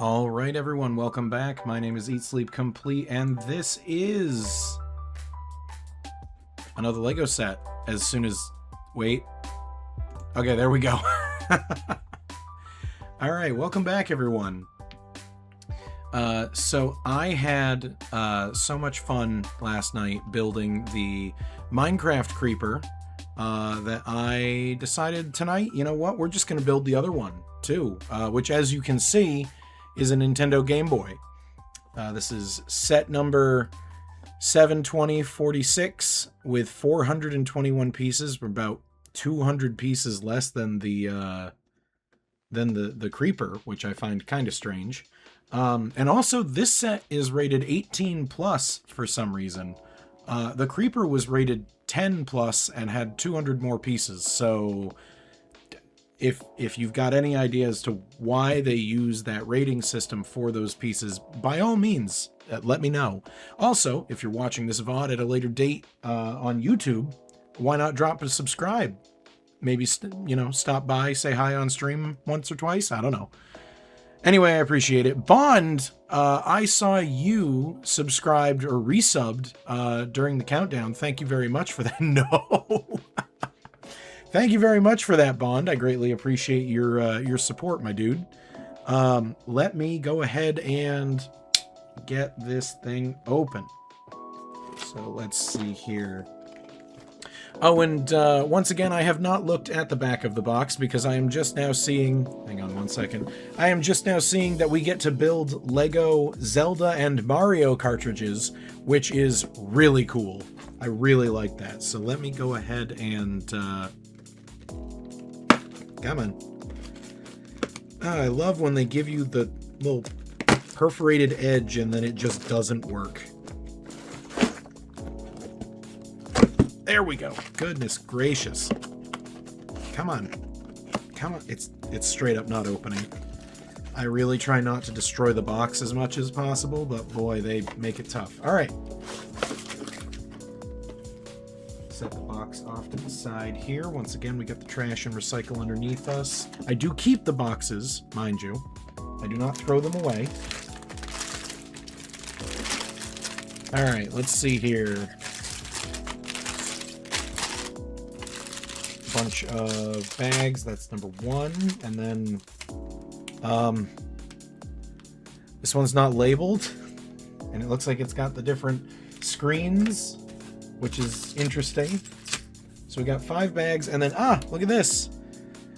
All right, everyone, welcome back. My name is Eat Sleep Complete, and this is another Lego set. As soon as... Wait. Okay, there we go. All right, welcome back, everyone. So I had so much fun last night building the Minecraft creeper that I decided tonight, you know what, we're just going to build the other one too, which, as you can see, is a Nintendo Game Boy. This is set number 72046 with 421 pieces. We're about 200 pieces less than the creeper, which I find kind of strange. And also, this set is rated 18 plus for some reason. The creeper was rated 10 plus and had 200 more pieces. So if you've got any idea as to why they use that rating system for those pieces, by all means, let me know. Also, if you're watching this VOD at a later date on YouTube, why not drop a subscribe? Maybe, stop by, say hi on stream once or twice. I don't know. Anyway, I appreciate it. Bond, I saw you subscribed or resubbed during the countdown. Thank you very much for that. No. Thank you very much for that, Bond. I greatly appreciate your support, my dude. Let me go ahead and get this thing open. So let's see here. Oh, and once again, I have not looked at the back of the box because I am just now seeing... Hang on one second. I am just now seeing that we get to build Lego Zelda and Mario cartridges, which is really cool. I really like that. So let me go ahead and... Come on. Oh, I love when they give you the little perforated edge and then it just doesn't work. There we go. Goodness gracious. Come on. Come on. It's straight up not opening. I really try not to destroy the box as much as possible, but boy, they make it tough. All right. Set the box off to the side here. Once again, we got the trash and recycle underneath us. I do keep the boxes, mind you. I do not throw them away. All right, let's see here. Bunch of bags, that's number one. And then this one's not labeled, and it looks like it's got the different screens, which is interesting. So we got 5 bags, and then look at this,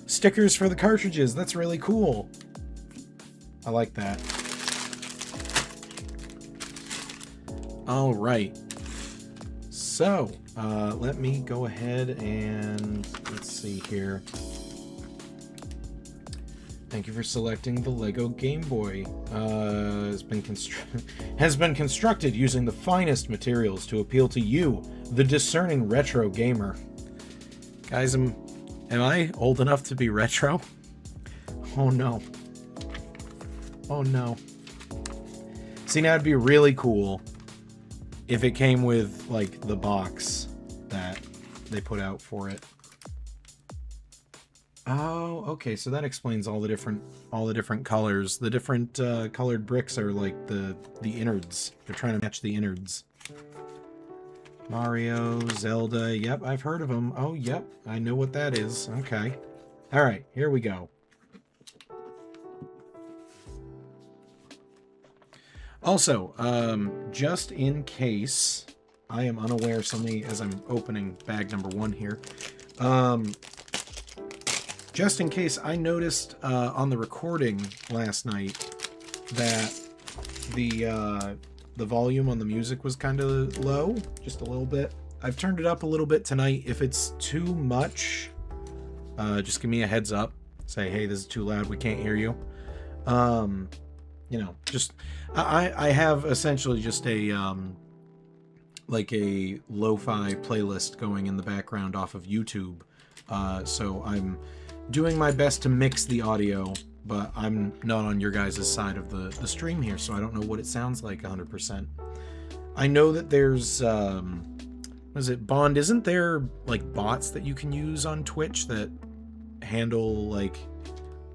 stickers for the cartridges. That's really cool. I like that. All right, so let me go ahead and let's see here. Thank you for selecting the Lego Game Boy. Has been constructed using the finest materials to appeal to you, the discerning retro gamer. Guys, am I old enough to be retro? Oh no. Oh no. See, now it'd be really cool if it came with, like, the box that they put out for it. Oh, okay, so that explains all the different colors. The different colored bricks are like the innards. They're trying to match the innards. Mario, Zelda, yep, I've heard of them. Oh, yep, I know what that is. Okay. All right, here we go. Also, just in case I am unaware, as I'm opening bag number 1 here, just in case, I noticed on the recording last night that the volume on the music was kind of low, just a little bit. I've turned it up a little bit tonight. If it's too much, just give me a heads up. Say, hey, this is too loud. We can't hear you. Just I have essentially just a like a lo-fi playlist going in the background off of YouTube. So I'm doing my best to mix the audio, but I'm not on your guys' side of the stream here, so I don't know what it sounds like 100%. I know that there's what is it, Bond? Isn't there like bots that you can use on Twitch that handle like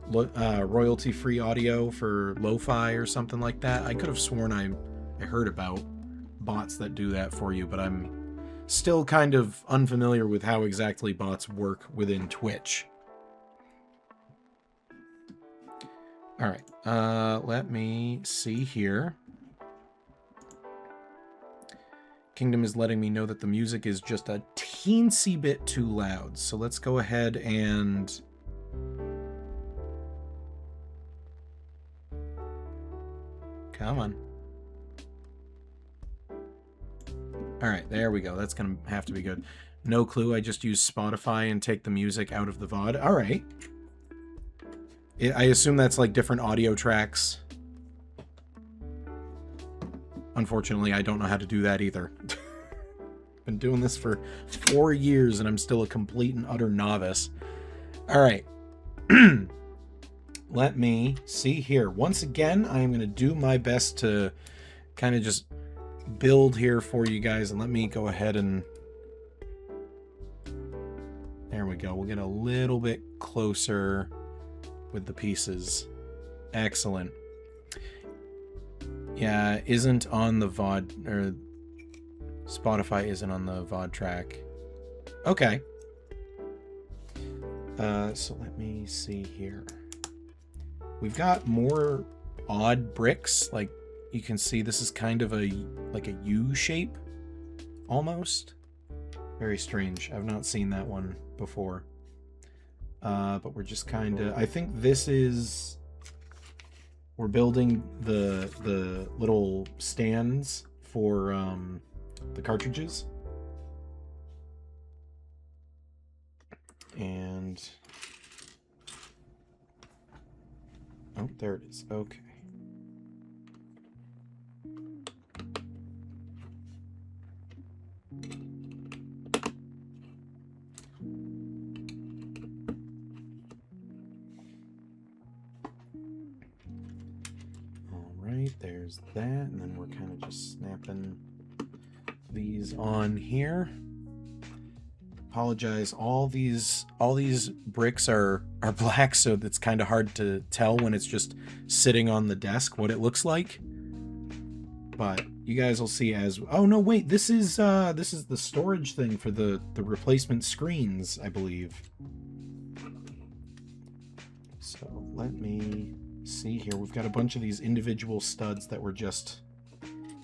royalty-free audio for lo-fi or something like that. I could have sworn I heard about bots that do that for you, but I'm still kind of unfamiliar with how exactly bots work within Twitch. All right, let me see here. Kingdom is letting me know that the music is just a teensy bit too loud. So let's go ahead and... Come on. All right, there we go. That's going to have to be good. No clue. I just use Spotify and take the music out of the VOD. All right. I assume that's like different audio tracks. Unfortunately, I don't know how to do that either. Been doing this for 4 years and I'm still a complete and utter novice. All right. Let me see here. Once again, I am going to do my best to kind of just build here for you guys. And let me go ahead and... There we go. We'll get a little bit closer with the pieces. Excellent. Yeah, isn't on the VOD, or Spotify isn't on the VOD track. Okay. So let me see here. We've got more odd bricks. Like you can see, this is kind of like a U shape, almost. Very strange. I've not seen that one before. But we're just kind of, I think this is, we're building the little stands for the cartridges. And, oh, there it is. Okay. There's that, and then we're kind of just snapping these on here. Apologize, all these bricks are black, so it's kind of hard to tell when it's just sitting on the desk what it looks like. But you guys will see as... Oh no, wait, this is the storage thing for the replacement screens, I believe. So let me see here. We've got a bunch of these individual studs that we're just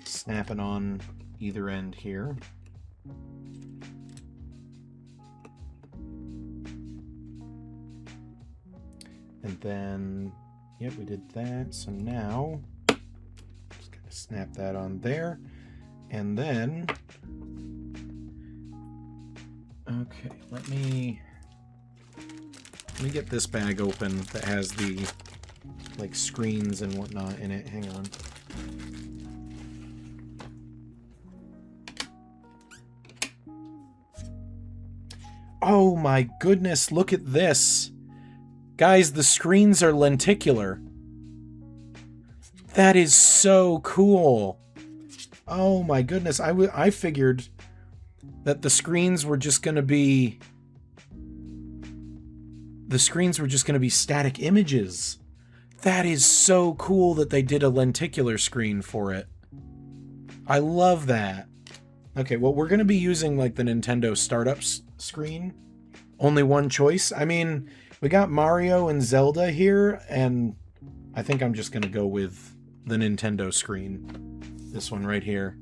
snapping on either end here. And then, yep, we did that. So now, just gonna snap that on there. And then, okay, let me get this bag open that has the like screens and whatnot in it. Hang on. Oh my goodness, look at this. Guys, the screens are lenticular. That is so cool. Oh my goodness, I figured that the screens were just going to be static images. That is so cool that they did a lenticular screen for it. I love that. Okay, well, we're going to be using like the Nintendo startup screen. Only one choice. I mean, we got Mario and Zelda here, and I think I'm just going to go with the Nintendo screen. This one right here.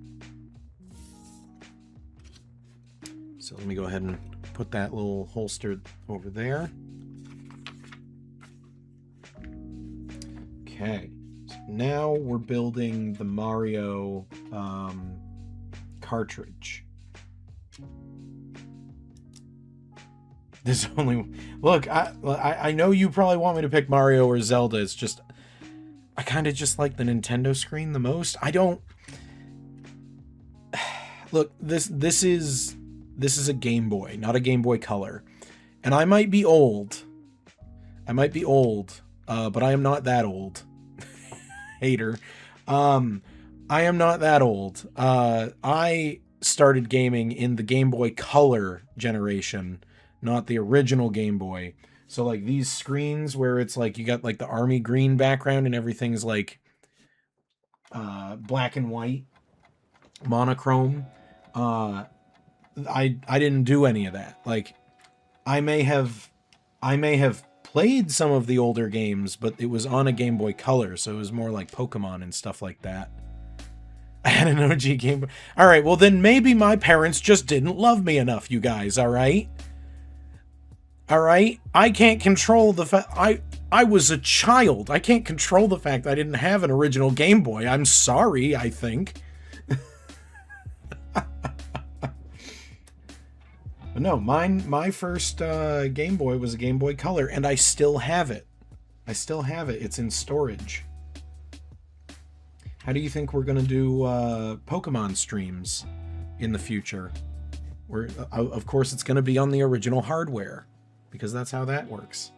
So let me go ahead and put that little holster over there. Okay, so now we're building the Mario cartridge. There's only... Look, I know you probably want me to pick Mario or Zelda. It's just... I kind of just like the Nintendo screen the most. I don't... Look, this is a Game Boy, not a Game Boy Color. And I might be old. But I am not that old. Hater. I am not that old. I started gaming in the Game Boy Color generation, not the original Game Boy. So like these screens where it's like you got like the army green background and everything's like black and white, monochrome. I didn't do any of that. Like I may have played some of the older games, but it was on a Game Boy Color, so it was more like Pokemon and stuff like that. I had an OG Game Boy. All right, well then maybe my parents just didn't love me enough, you guys, all right? All right? I can't control the fact I was a child. I can't control the fact I didn't have an original Game Boy. I'm sorry, I think. But no, my first Game Boy was a Game Boy Color, and I still have it. I still have it. It's in storage. How do you think we're going to do Pokemon streams in the future? Of course, it's going to be on the original hardware, because that's how that works.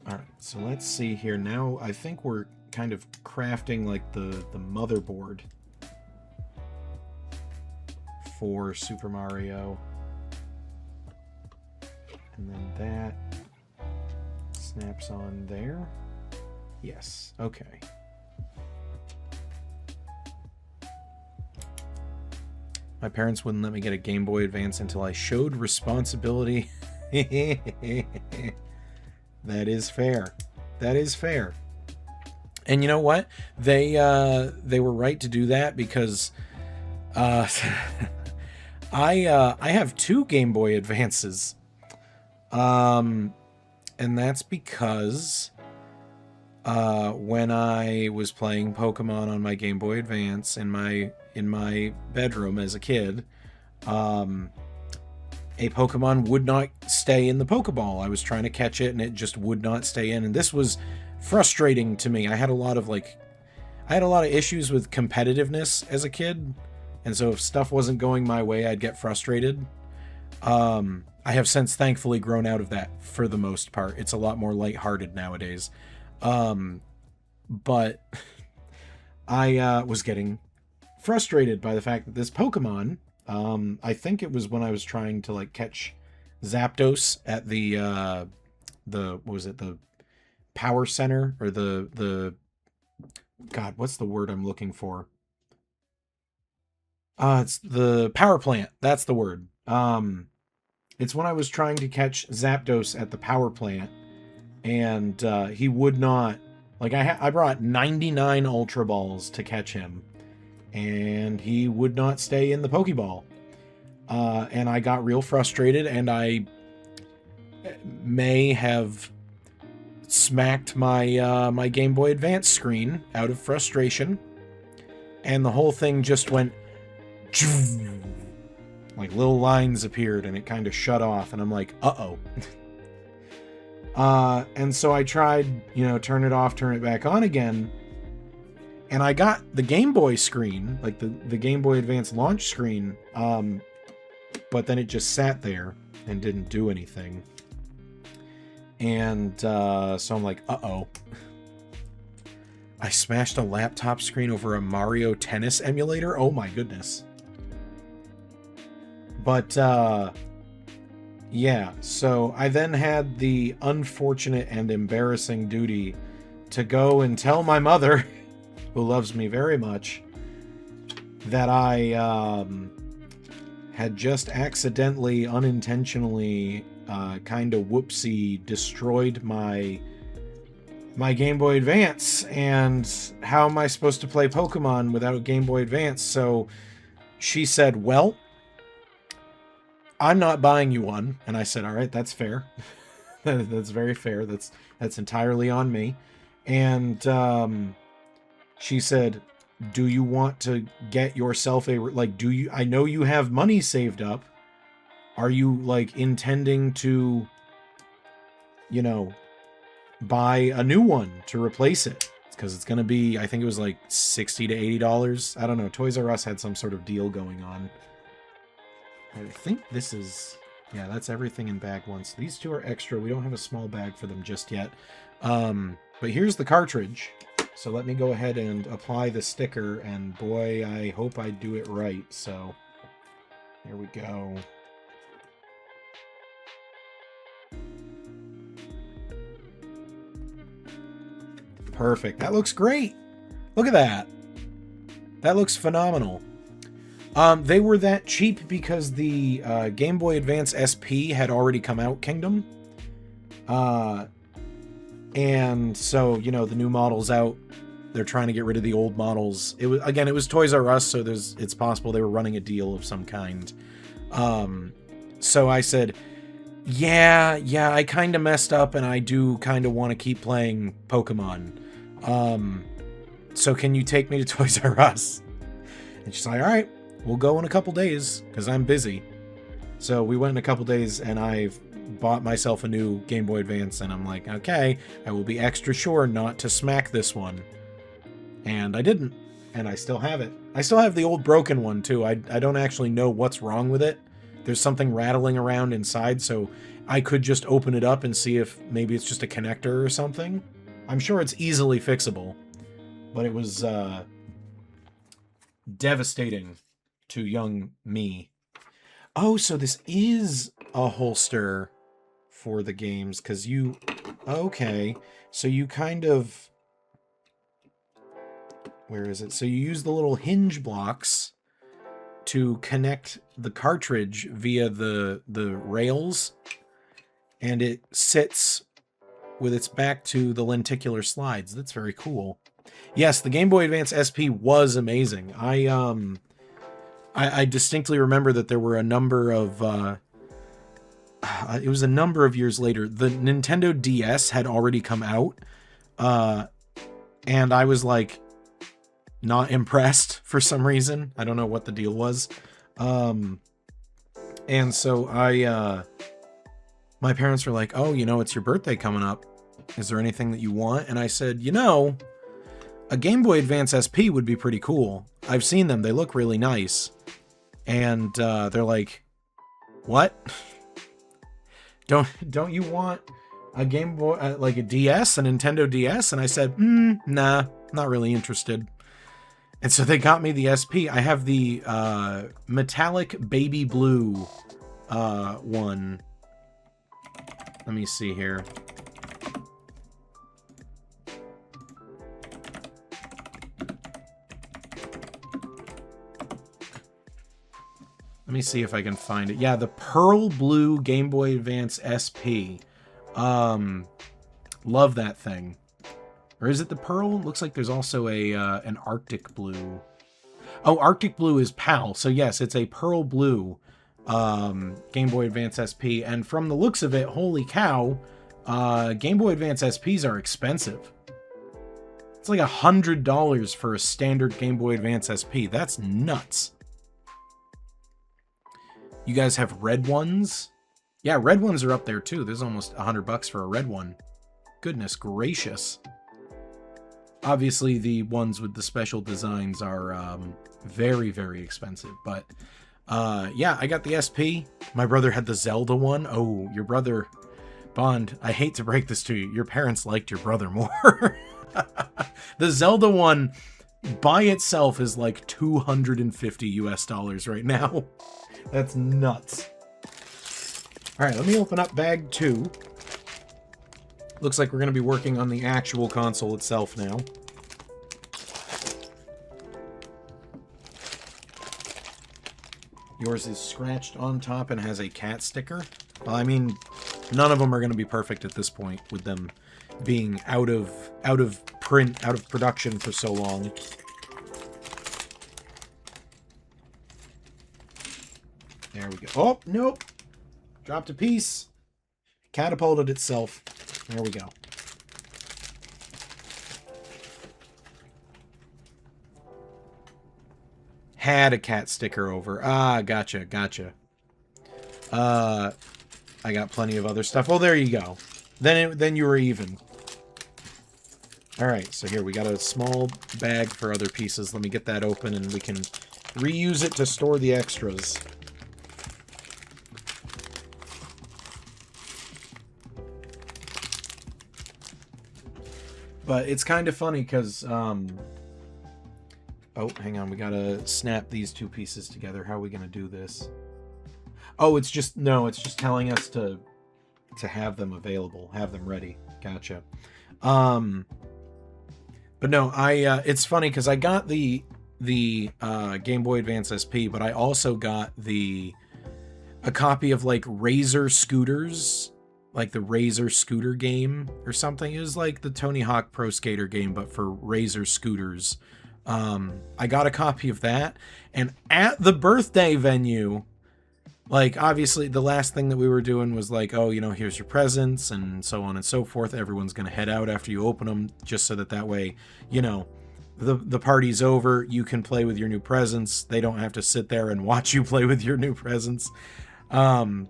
All right, so let's see here. Now, I think we're kind of crafting like the motherboard for Super Mario. And then that snaps on there. Yes, okay. My parents wouldn't let me get a Game Boy Advance until I showed responsibility. That is fair. That is fair. And you know what? They were right to do that because I have 2 Game Boy Advances. And that's because when I was playing Pokemon on my Game Boy Advance in my bedroom as a kid, a Pokemon would not stay in the Pokeball. I was trying to catch it and it just would not stay in, and this was frustrating to me. I had a lot of issues with competitiveness as a kid, and so if stuff wasn't going my way, I'd get frustrated. I have since thankfully grown out of that for the most part. It's a lot more lighthearted nowadays. But I was getting frustrated by the fact that this Pokemon, I think it was when I was trying to like catch Zapdos at the what was it, the power center, or the God, what's the word I'm looking for? It's the power plant. That's the word. It's when I was trying to catch Zapdos at the power plant, and he would not, like, I brought 99 Ultra Balls to catch him, and he would not stay in the Pokeball. And I got real frustrated, and I may have smacked my my Game Boy Advance screen out of frustration, and the whole thing just went like little lines appeared and it kind of shut off, and I'm like, uh-oh. And so I tried, turn it off, turn it back on again, and I got the Game Boy screen, like the Game Boy Advance launch screen, but then it just sat there and didn't do anything. And so I'm like, uh-oh. I smashed a laptop screen over a Mario Tennis emulator? Oh my goodness. But, yeah, so I then had the unfortunate and embarrassing duty to go and tell my mother, who loves me very much, that I had just accidentally, unintentionally, kind of whoopsie destroyed my Game Boy Advance, and how am I supposed to play Pokemon without a Game Boy Advance? So she said, well, I'm not buying you one. And I said, all right, that's fair. That's very fair. That's entirely on me. And she said, do you want to get yourself I know you have money saved up. Are you like intending to, buy a new one to replace it? Because it's going to be, I think it was like $60 to $80. I don't know. Toys R Us had some sort of deal going on. I think this is, yeah, that's everything in bag 1. So these 2 are extra. We don't have a small bag for them just yet. But here's the cartridge. So let me go ahead and apply the sticker, and boy, I hope I do it right. So here we go. Perfect. That looks great. Look at that. That looks phenomenal. They were that cheap because the Game Boy Advance SP had already come out, Kingdom. And so, you know, the new model's out. They're trying to get rid of the old models. It was Toys R Us, so it's possible they were running a deal of some kind. So I said, yeah, I kind of messed up, and I do kind of want to keep playing Pokemon. So can you take me to Toys R Us? And she's like, all right, we'll go in a couple days, because I'm busy. So we went in a couple days, and I've bought myself a new Game Boy Advance, and I'm like, okay, I will be extra sure not to smack this one. And I didn't, and I still have it. I still have the old broken one, too. I don't actually know what's wrong with it. There's something rattling around inside, so I could just open it up and see if maybe it's just a connector or something. I'm sure it's easily fixable, but it was devastating to young me. Oh, so this is a holster for the games, because you... Okay, so you kind of... Where is it? So you use the little hinge blocks to connect the cartridge via the rails, and it sits with its back to the lenticular slides. That's very cool. Yes, the Game Boy Advance SP was amazing. I distinctly remember that there were a number of... it was a number of years later. The Nintendo DS had already come out, and I was like... not impressed for some reason. I don't know what the deal was. And so my parents were like, oh, you know, it's your birthday coming up. Is there anything that you want? And I said, you know, a Game Boy Advance SP would be pretty cool. I've seen them. They look really nice. And they're like, what? Don't you want a Game Boy, like a DS, a Nintendo DS? And I said, nah, not really interested. And so they got me the SP. I have the metallic baby blue one. Let me see here. Let me see if I can find it. Yeah, the pearl blue Game Boy Advance SP. Love that thing. Or is it the pearl? Looks like there's also an Arctic blue. Oh, Arctic blue is PAL. So yes, it's a pearl blue Game Boy Advance SP. And from the looks of it, holy cow, Game Boy Advance SPs are expensive. It's like $100 for a standard Game Boy Advance SP. That's nuts. You guys have red ones? Yeah, red ones are up there too. There's almost $100 for a red one. Goodness gracious. Obviously, the ones with the special designs are very, very expensive. But, yeah, I got the SP. My brother had the Zelda one. Oh, your brother... Bond, I hate to break this to you. Your parents liked your brother more. The Zelda one, by itself, is like $250 US right now. That's nuts. All right, let me open up bag 2. Looks like we're going to be working on the actual console itself now. Yours is scratched on top and has a cat sticker. Well, I mean, none of them are going to be perfect at this point, with them being out of print, out of production for so long. There we go. Oh, nope. Dropped a piece. Catapulted itself. There we go. Had a cat sticker over. Ah, gotcha. I got plenty of other stuff. Well, there you go. Then you were even. All right, so here we got a small bag for other pieces. Let me get that open and we can reuse it to store the extras. But it's kind of funny because, oh, hang on, we gotta snap these two pieces together. How are we gonna do this? Oh, it's just telling us to have them available, have them ready. Gotcha. But no, it's funny because I got the Game Boy Advance SP, but I also got a copy of like Razor Scooters, like the Razor Scooter game or something. It was like the Tony Hawk Pro Skater game, but for Razor Scooters. I got a copy of that, and at the birthday venue, like, obviously the last thing that we were doing was like, oh, you know, here's your presents and so on and so forth. Everyone's going to head out after you open them, just so that way, you know, the party's over. You can play with your new presents. They don't have to sit there and watch you play with your new presents. And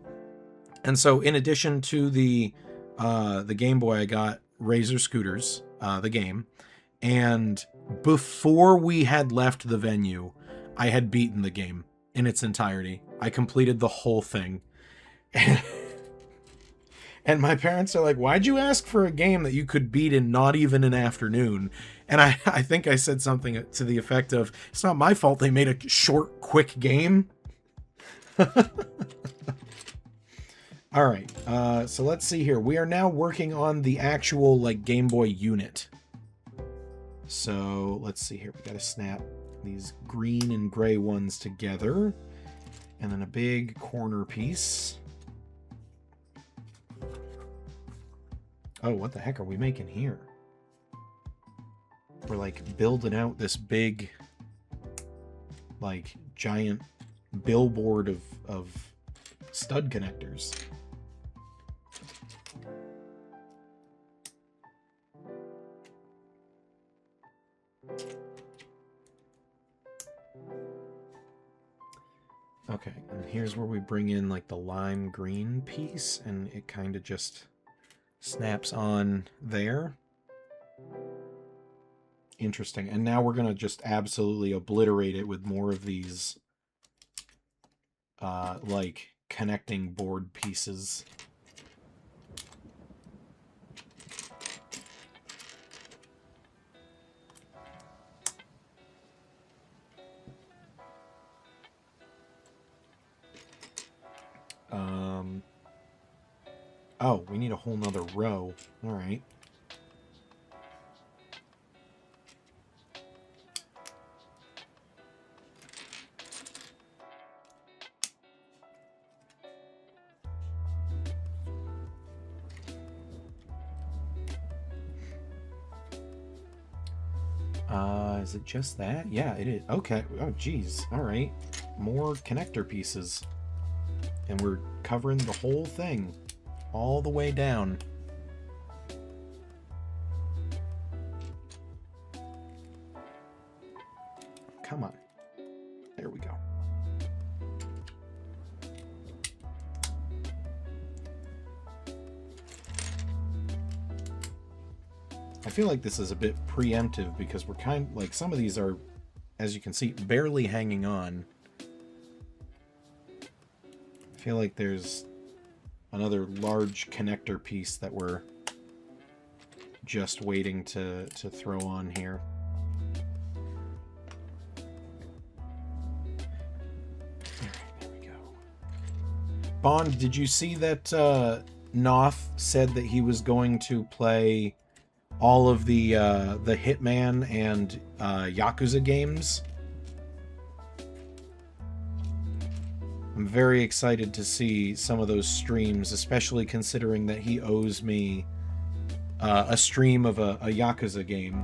so in addition to the Game Boy, I got Razor Scooters, the game. And before we had left the venue, I had beaten the game in its entirety. I completed the whole thing. And my parents are like, why'd you ask for a game that you could beat in not even an afternoon? And I think I said something to the effect of, it's not my fault they made a short, quick game. All right, so let's see here. We are now working on the actual, like, Game Boy unit. So let's see here. We got to snap these green and gray ones together. And then a big corner piece. Oh, what the heck are we making here? We're like building out this big, like, giant billboard of stud connectors. Okay, and here's where we bring in like the lime green piece, and it kind of just snaps on there. Interesting. And now we're going to just absolutely obliterate it with more of these like connecting board pieces. Oh, we need a whole nother row. All right. Is it just that? Yeah, it is. Okay. Oh, geez. All right. More connector pieces. And we're covering the whole thing. All the way down. Come on. There we go. I feel like this is a bit preemptive because we're kind of like, some of these are, as you can see, barely hanging on. I feel like there's another large connector piece that we're just waiting to throw on here. There we go. Bond, did you see that Noth said that he was going to play all of the Hitman and Yakuza games? I'm very excited to see some of those streams, especially considering that he owes me a stream of a Yakuza game.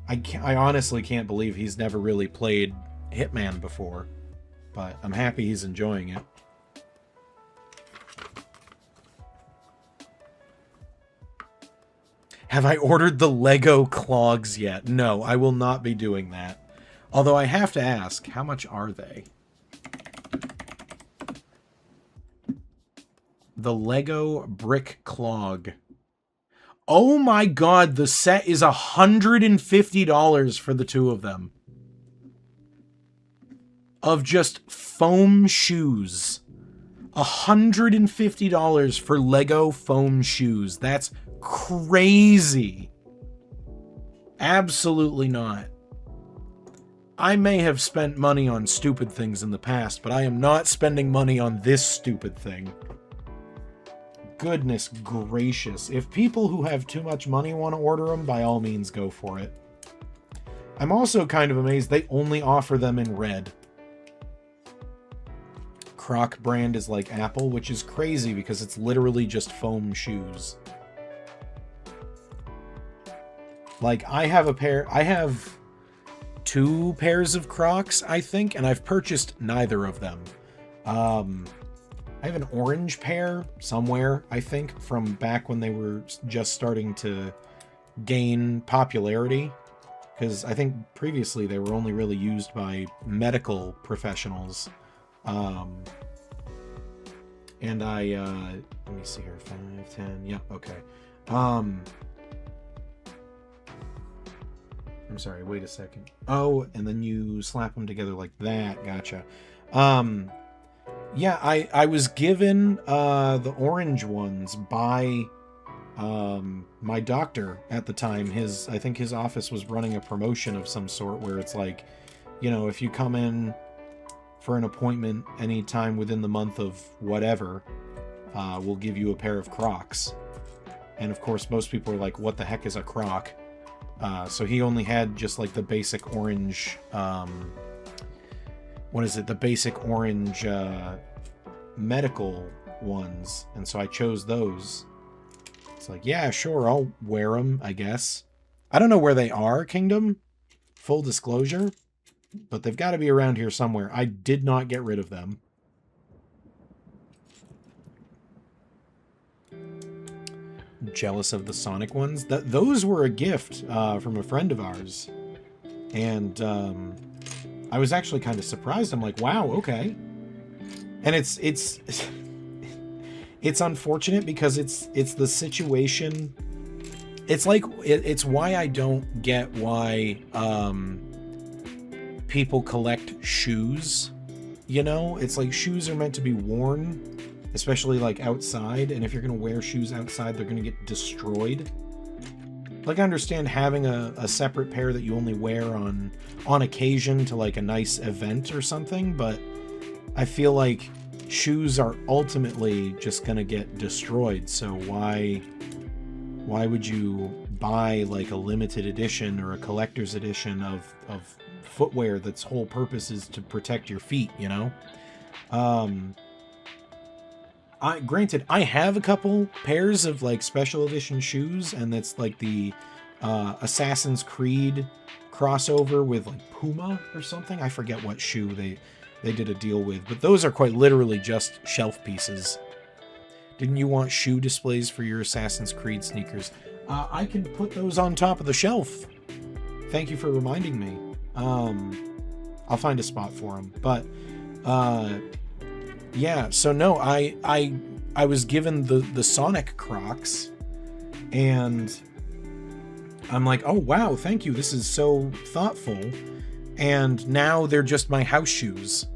I honestly can't believe he's never really played Hitman before, but I'm happy he's enjoying it. Have I ordered the Lego clogs yet? No, I will not be doing that. Although I have to ask, how much are they? The Lego brick clog. Oh my god, the set is $150 for the two of them. Of just foam shoes. $150 for Lego foam shoes. That's crazy. Absolutely not. I may have spent money on stupid things in the past, but I am not spending money on this stupid thing. goodness gracious. If people who have too much money want to order them, by all means go for it. I'm also kind of amazed they only offer them in red. Croc brand is like Apple, which is crazy because it's literally just foam shoes. Like, I have 2 pairs of Crocs, I think, and I've purchased neither of them. I have an orange pair somewhere, I think, from back when they were just starting to gain popularity. Because I think previously they were only really used by medical professionals. And let me see here, 5, 10, yeah, okay. I'm sorry, wait a second. Oh, and then you slap them together like that, gotcha. Yeah, I was given the orange ones by my doctor at the time. I think his office was running a promotion of some sort where it's like, you know, if you come in for an appointment anytime within the month of whatever, we'll give you a pair of Crocs. And of course, most people are like, what the heck is a Croc? So he only had just like the basic orange, what is it? The basic orange medical ones. And so I chose those. It's like, yeah, sure, I'll wear them, I guess. I don't know where they are, Kingdom. Full disclosure. But they've got to be around here somewhere. I did not get rid of them. Jealous of the Sonic ones. Those were a gift from a friend of ours. And I was actually kind of surprised. I'm like, wow, okay. And it's unfortunate because it's the situation. It's like, it's why I don't get why people collect shoes. You know, it's like shoes are meant to be worn, especially like outside. And if you're going to wear shoes outside, they're going to get destroyed. Like, I understand having a separate pair that you only wear on occasion to like a nice event or something, but I feel like shoes are ultimately just going to get destroyed. So why would you buy like a limited edition or a collector's edition of footwear that's whole purpose is to protect your feet, you know? Granted, I have a couple pairs of like special edition shoes, and that's like the Assassin's Creed crossover with like Puma or something. I forget what shoe they did a deal with, but those are quite literally just shelf pieces. Didn't you want shoe displays for your Assassin's Creed sneakers? I can put those on top of the shelf. Thank you for reminding me. I'll find a spot for them. But yeah, so no, I was given the Sonic Crocs, and I'm like, oh wow, thank you. This is so thoughtful. And now they're just my house shoes.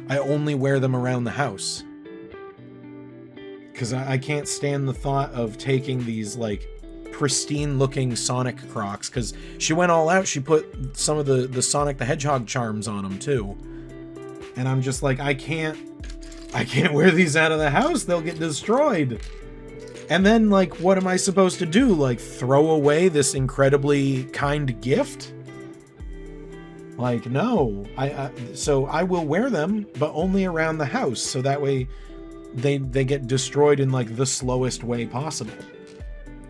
I only wear them around the house. Because I can't stand the thought of taking these, like, pristine-looking Sonic Crocs. Because she went all out. She put some of the Sonic the Hedgehog charms on them, too. And I'm just like, I can't wear these out of the house. They'll get destroyed. And then, like, what am I supposed to do? Like, throw away this incredibly kind gift? Like, no. So I will wear them, but only around the house. So that way they get destroyed in, like, the slowest way possible.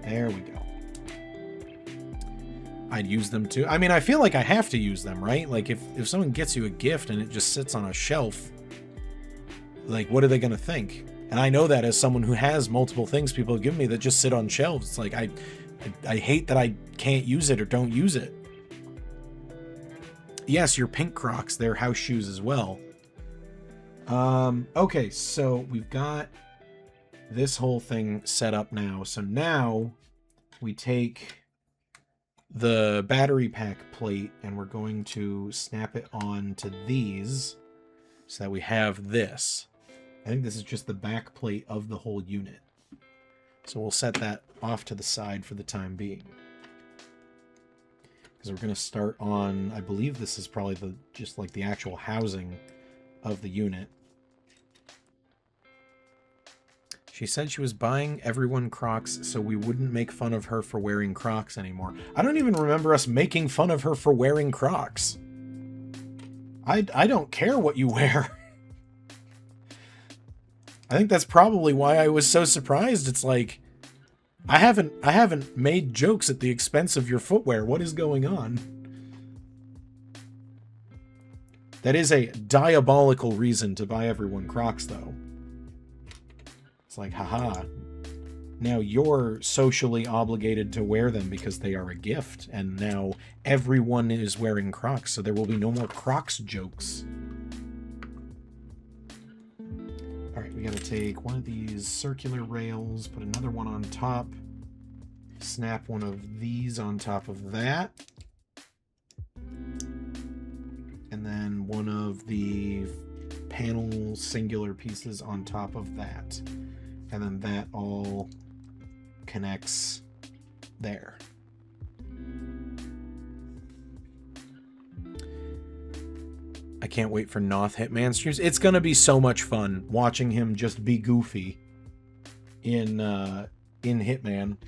There we go. I'd use them too. I mean, I feel like I have to use them, right? Like, if someone gets you a gift and it just sits on a shelf, like, what are they going to think? And I know that as someone who has multiple things people give me that just sit on shelves. It's like, I hate that I can't use it or don't use it. Yes, your pink Crocs, they're house shoes as well. Okay, so we've got this whole thing set up now. So now we take the battery pack plate and we're going to snap it on to these so that we have this. I think this is just the back plate of the whole unit. So we'll set that off to the side for the time being. Because we're going to start on, I believe this is probably just like the actual housing of the unit. She said she was buying everyone Crocs so we wouldn't make fun of her for wearing Crocs anymore. I don't even remember us making fun of her for wearing Crocs. I don't care what you wear. I think that's probably why I was so surprised. It's like, I haven't made jokes at the expense of your footwear. What is going on? That is a diabolical reason to buy everyone Crocs, though. It's like, haha. Now you're socially obligated to wear them because they are a gift, and now everyone is wearing Crocs, so there will be no more Crocs jokes. Alright, we gotta take one of these circular rails, put another one on top, snap one of these on top of that, and then one of the panel singular pieces on top of that. And then that all connects there. I can't wait for Noth Hitman streams. It's gonna be so much fun watching him just be goofy in Hitman.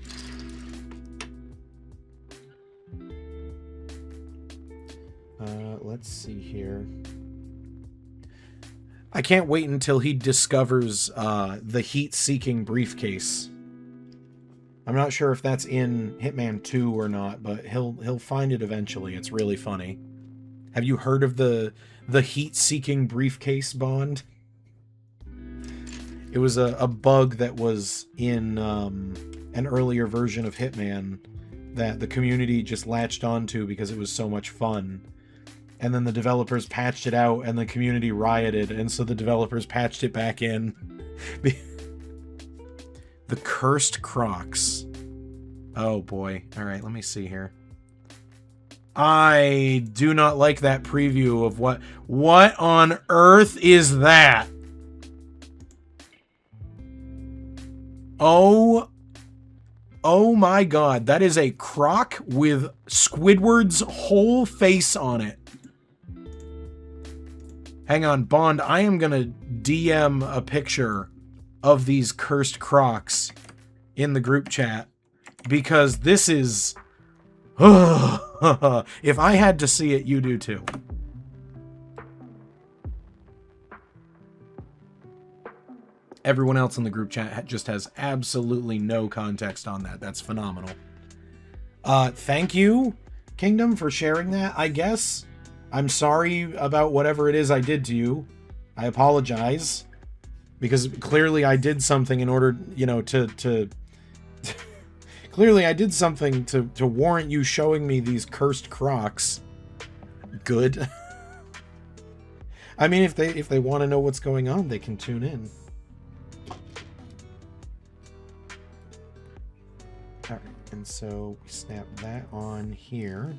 Let's see here. I can't wait until he discovers the heat-seeking briefcase. I'm not sure if that's in Hitman 2 or not, but he'll find it eventually. It's really funny. Have you heard of the heat-seeking briefcase, Bond? It was a bug that was in an earlier version of Hitman that the community just latched onto because it was so much fun. And then the developers patched it out, and the community rioted, and so the developers patched it back in. The cursed Crocs. Oh boy. Alright, let me see here. I do not like that preview of what on earth is that? Oh my god, that is a Croc with Squidward's whole face on it. Hang on, Bond, I am gonna DM a picture of these cursed Crocs in the group chat, because this is... if I had to see it, you do too. Everyone else in the group chat just has absolutely no context on that. That's phenomenal. Thank you, Kingdom, for sharing that, I guess. I'm sorry about whatever it is I did to you. I apologize. Because clearly I did something in order, you know, to clearly I did something to warrant you showing me these cursed Crocs. Good. I mean, if they want to know what's going on, they can tune in. Alright, and so we snap that on here.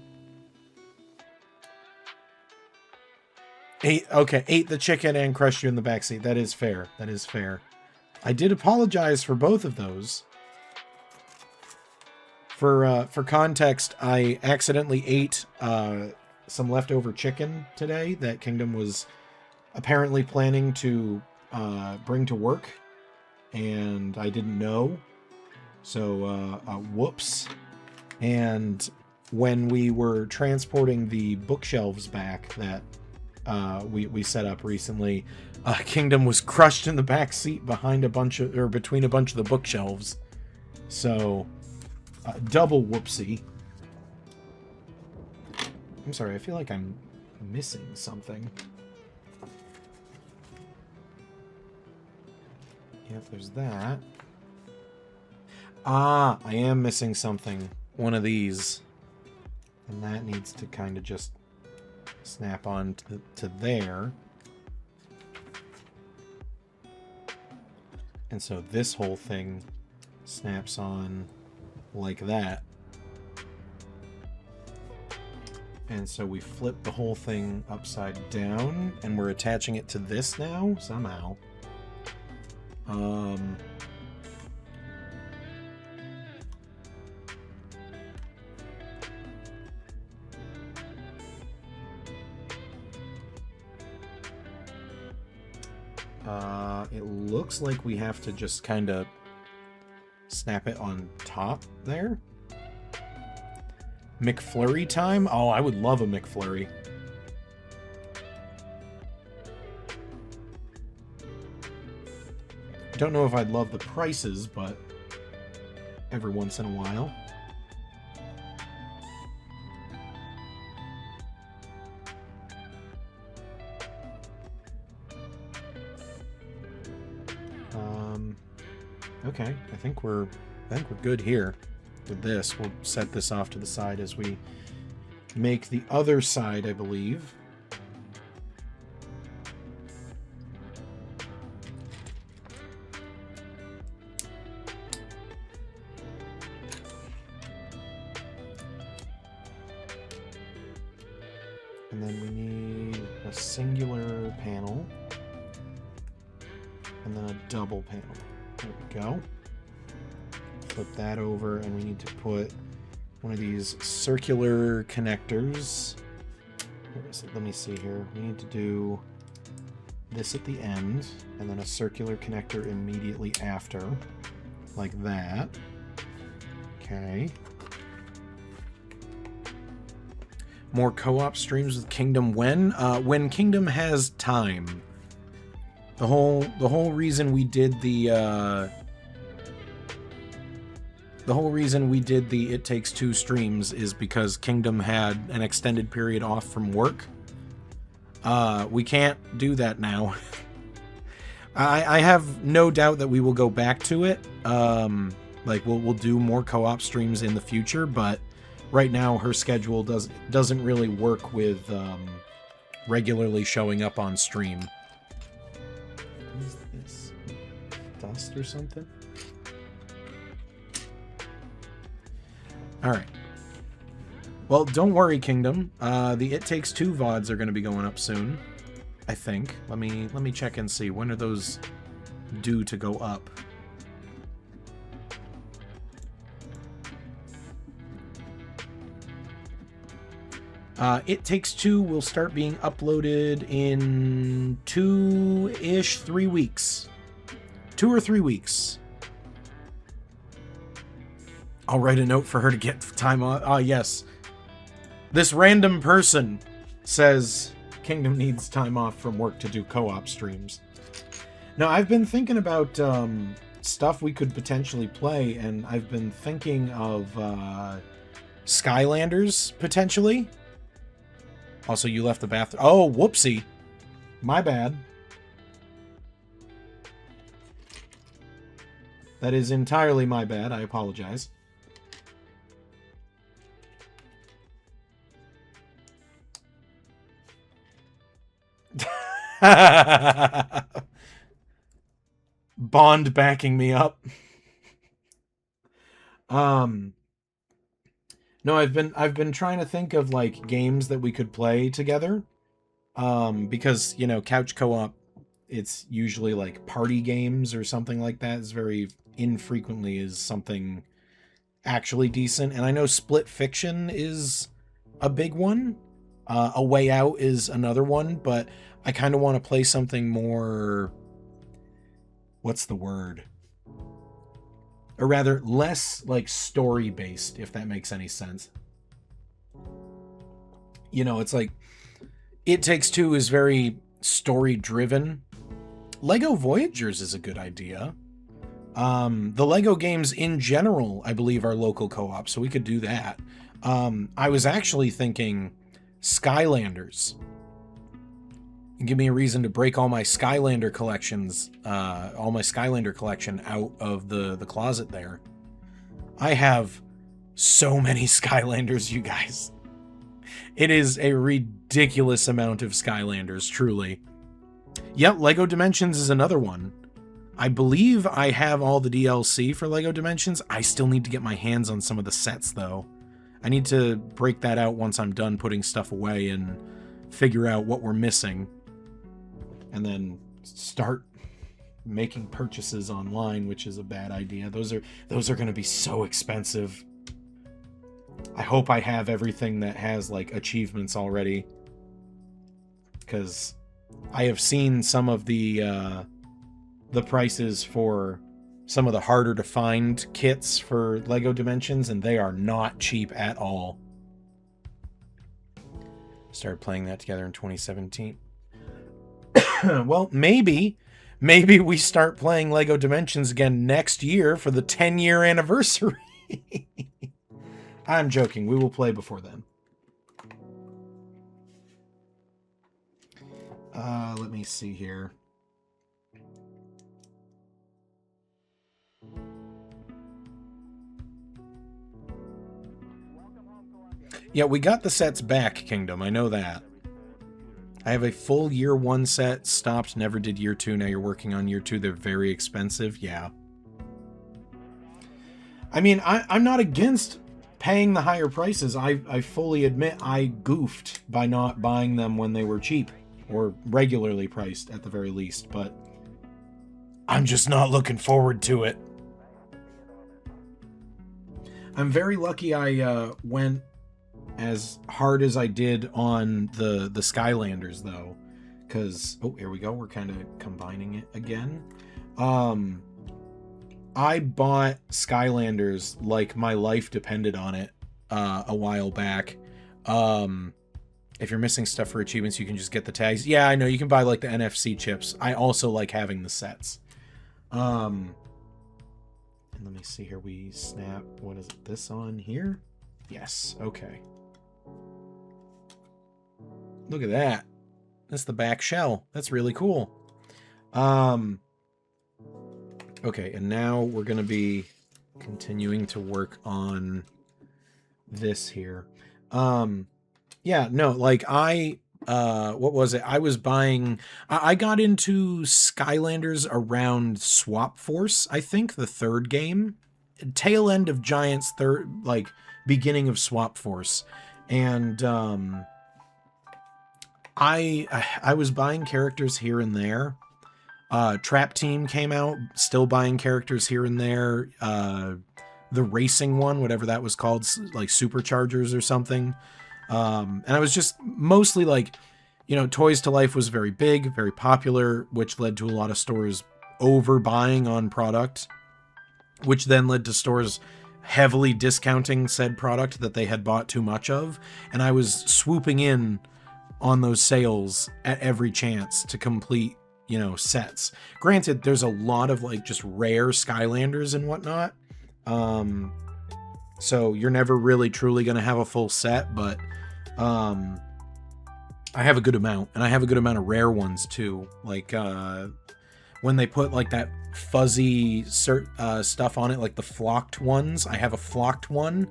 Ate the chicken and crushed you in the backseat. That is fair. That is fair. I did apologize for both of those. For context, I accidentally ate some leftover chicken today that Kingdom was apparently planning to bring to work, and I didn't know. So, whoops. And when we were transporting the bookshelves back that we set up recently, Kingdom was crushed in the back seat behind between a bunch of the bookshelves. So, double whoopsie. I'm sorry, I feel like I'm missing something. Yep, there's that. Ah, I am missing something. One of these. And that needs to kind of just snap on to there. And so this whole thing snaps on like that. And so we flip the whole thing upside down, and we're attaching it to this now, somehow. It looks like we have to just kind of snap it on top there. McFlurry time? Oh, I would love a McFlurry. Don't know if I'd love the prices, but every once in a while. Okay, I think we're good here with this. We'll set this off to the side as we make the other side, I believe. And then we need a singular panel and then a double panel. There we go. Flip that over, and we need to put one of these circular connectors. Where is it? Let me see here. We need to do this at the end, and then a circular connector immediately after, like that. Okay. More co-op streams with Kingdom when Kingdom has time. The whole reason we did the It Takes Two streams is because Kingdom had an extended period off from work. We can't do that now. I have no doubt that we will go back to it. Like we'll do more co-op streams in the future, but right now her schedule doesn't really work with regularly showing up on stream. What is this? Dust or something? Alright. Well, don't worry, Kingdom. The It Takes Two VODs are going to be going up soon. I think. Let me check and see. When are those due to go up? It Takes Two will start being uploaded in 3 weeks. 2 or 3 weeks. I'll write a note for her to get time on. Ah, yes. This random person says Kingdom needs time off from work to do co-op streams. Now, I've been thinking about stuff we could potentially play, and I've been thinking of Skylanders, potentially. Also, you left the bathroom. Oh, whoopsie. My bad. That is entirely my bad. I apologize. Bond backing me up. No, I've been trying to think of like games that we could play together. Because, you know, couch co-op, it's usually like party games or something like that. It's very infrequently is something actually decent. And I know Split Fiction is a big one. A Way Out is another one, but I kind of want to play something more... What's the word? Or rather, less like story-based, if that makes any sense. You know, it's like It Takes Two is very story-driven. Lego Voyagers is a good idea. The Lego games in general, I believe, are local co-op, so we could do that. I was actually thinking Skylanders. And give me a reason to break all my Skylander collections, all my Skylander collection out of the closet there. I have so many Skylanders, you guys. It is a ridiculous amount of Skylanders, truly. Yep, Lego Dimensions is another one. I believe I have all the DLC for Lego Dimensions. I still need to get my hands on some of the sets, though. I need to break that out once I'm done putting stuff away and figure out what we're missing. And then start making purchases online, which is a bad idea. Those are going to be so expensive. I hope I have everything that has like achievements already, because I have seen some of the the prices for some of the harder to find kits for LEGO Dimensions, and they are not cheap at all. Started playing that together in 2017. Well, maybe we start playing LEGO Dimensions again next year for the 10-year anniversary. I'm joking. We will play before then. Let me see here. Yeah, we got the sets back, Kingdom. I know that. I have a full year 1 set, stopped, never did year 2. Now you're working on year 2. They're very expensive. Yeah. I mean, I'm not against paying the higher prices. I fully admit I goofed by not buying them when they were cheap, or regularly priced at the very least, but I'm just not looking forward to it. I'm very lucky I went as hard as I did on the Skylanders, though, because oh, here we go, we're kind of combining it again. I bought Skylanders like my life depended on it a while back. If you're missing stuff for achievements, you can just get the tags. Yeah, I know, you can buy like the NFC chips. I also like having the sets. And let me see here, we snap, what is it, this on here? Yes, okay. Look at that. That's the back shell. That's really cool. Okay, and now we're going to be continuing to work on this here. Yeah, no, like what was it? I was buying, I got into Skylanders around Swap Force, I think, the 3rd game. Tail end of Giants, beginning of Swap Force. And, I was buying characters here and there. Trap Team came out, still buying characters here and there. The racing one, whatever that was called, like Superchargers or something. And I was just mostly like, you know, Toys to Life was very big, very popular, which led to a lot of stores overbuying on product, which then led to stores heavily discounting said product that they had bought too much of. And I was swooping in on those sales at every chance to complete, you know, sets. Granted, there's a lot of like just rare Skylanders and whatnot. So you're never really truly going to have a full set, but I have a good amount, and I have a good amount of rare ones too. Like when they put like that fuzzy stuff on it, like the flocked ones. I have a flocked one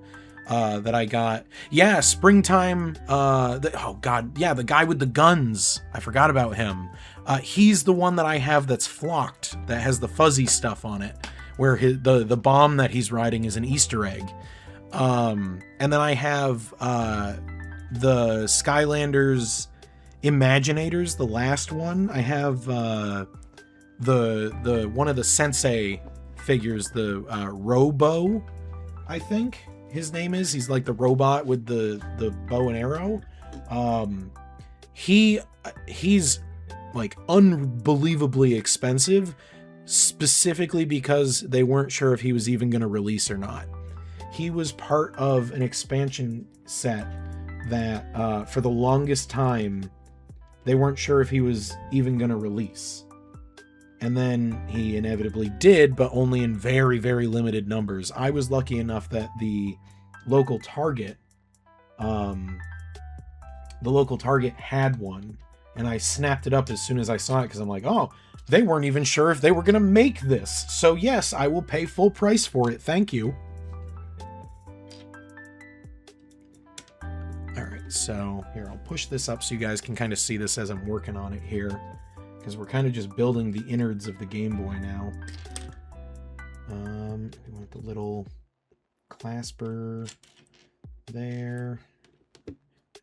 that I got. Yeah, springtime. Oh god, yeah, the guy with the guns. I forgot about him. He's the one that I have that's flocked, that has the fuzzy stuff on it, where the bomb that he's riding is an Easter egg. And then I have the Skylanders Imaginators, the last one. I have the one of the Sensei figures, the Robo, I think his name is. He's like the robot with the bow and arrow. He's like unbelievably expensive, specifically because they weren't sure if he was even going to release or not. He was part of an expansion set that for the longest time they weren't sure if he was even going to release. And then he inevitably did, but only in very, very limited numbers. I was lucky enough that the local Target had one, and I snapped it up as soon as I saw it, because I'm like, oh, they weren't even sure if they were going to make this. So yes, I will pay full price for it. Thank you. All right, so here, I'll push this up so you guys can kind of see this as I'm working on it here, because we're kind of just building the innards of the Game Boy now. We want the little clasper there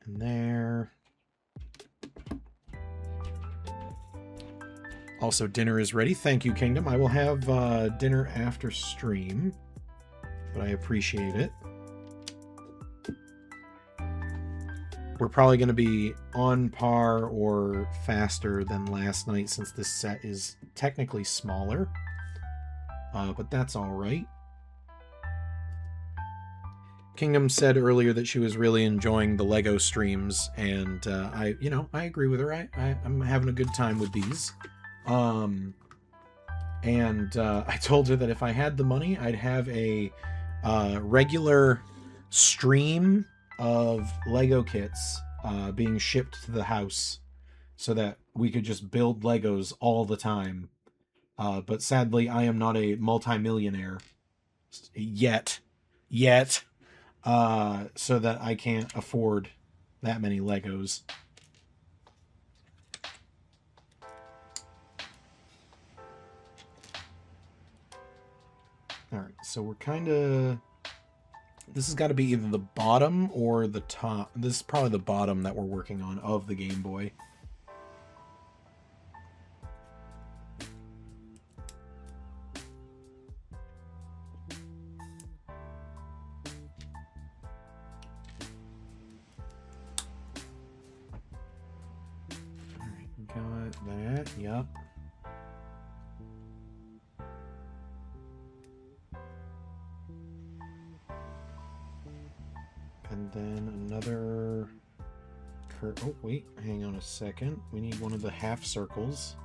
and there. Also, dinner is ready. Thank you, Kingdom. I will have dinner after stream, but I appreciate it. We're probably going to be on par or faster than last night, since this set is technically smaller. But that's all right. Kingdom said earlier that she was really enjoying the Lego streams, and I agree with her. I'm having a good time with these. I told her that if I had the money, I'd have a regular stream of Lego kits being shipped to the house so that we could just build Legos all the time. But sadly, I am not a multimillionaire yet, so that I can't afford that many Legos. Alright, so we're kind of... This has got to be either the bottom or the top. This is probably the bottom that we're working on of the Game Boy. Alright, got that, yep. And then another oh wait, hang on a second. We need one of the half circles.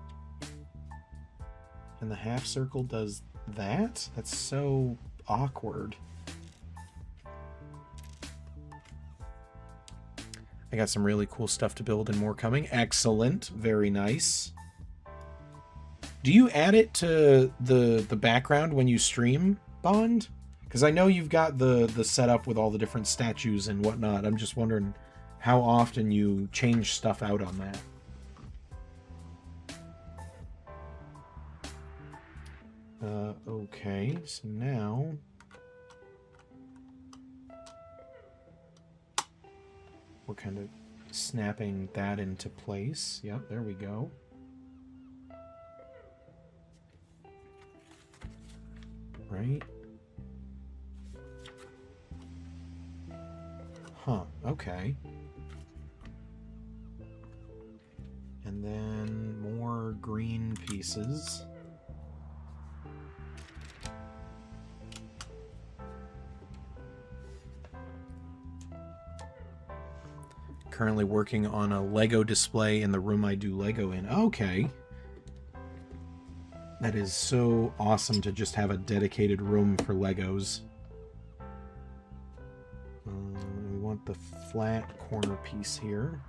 And the half circle does that? That's so awkward. I got some really cool stuff to build and more coming. Excellent. Very nice. Do you add it to the background when you stream, Bond? Because I know you've got the setup with all the different statues and whatnot. I'm just wondering how often you change stuff out on that. Okay, so now... we're kind of snapping that into place. Yep, there we go. Right. Huh, okay. And then more green pieces. Currently working on a Lego display in the room I do Lego in. Okay. That is so awesome to just have a dedicated room for Legos. We want the flat corner piece here.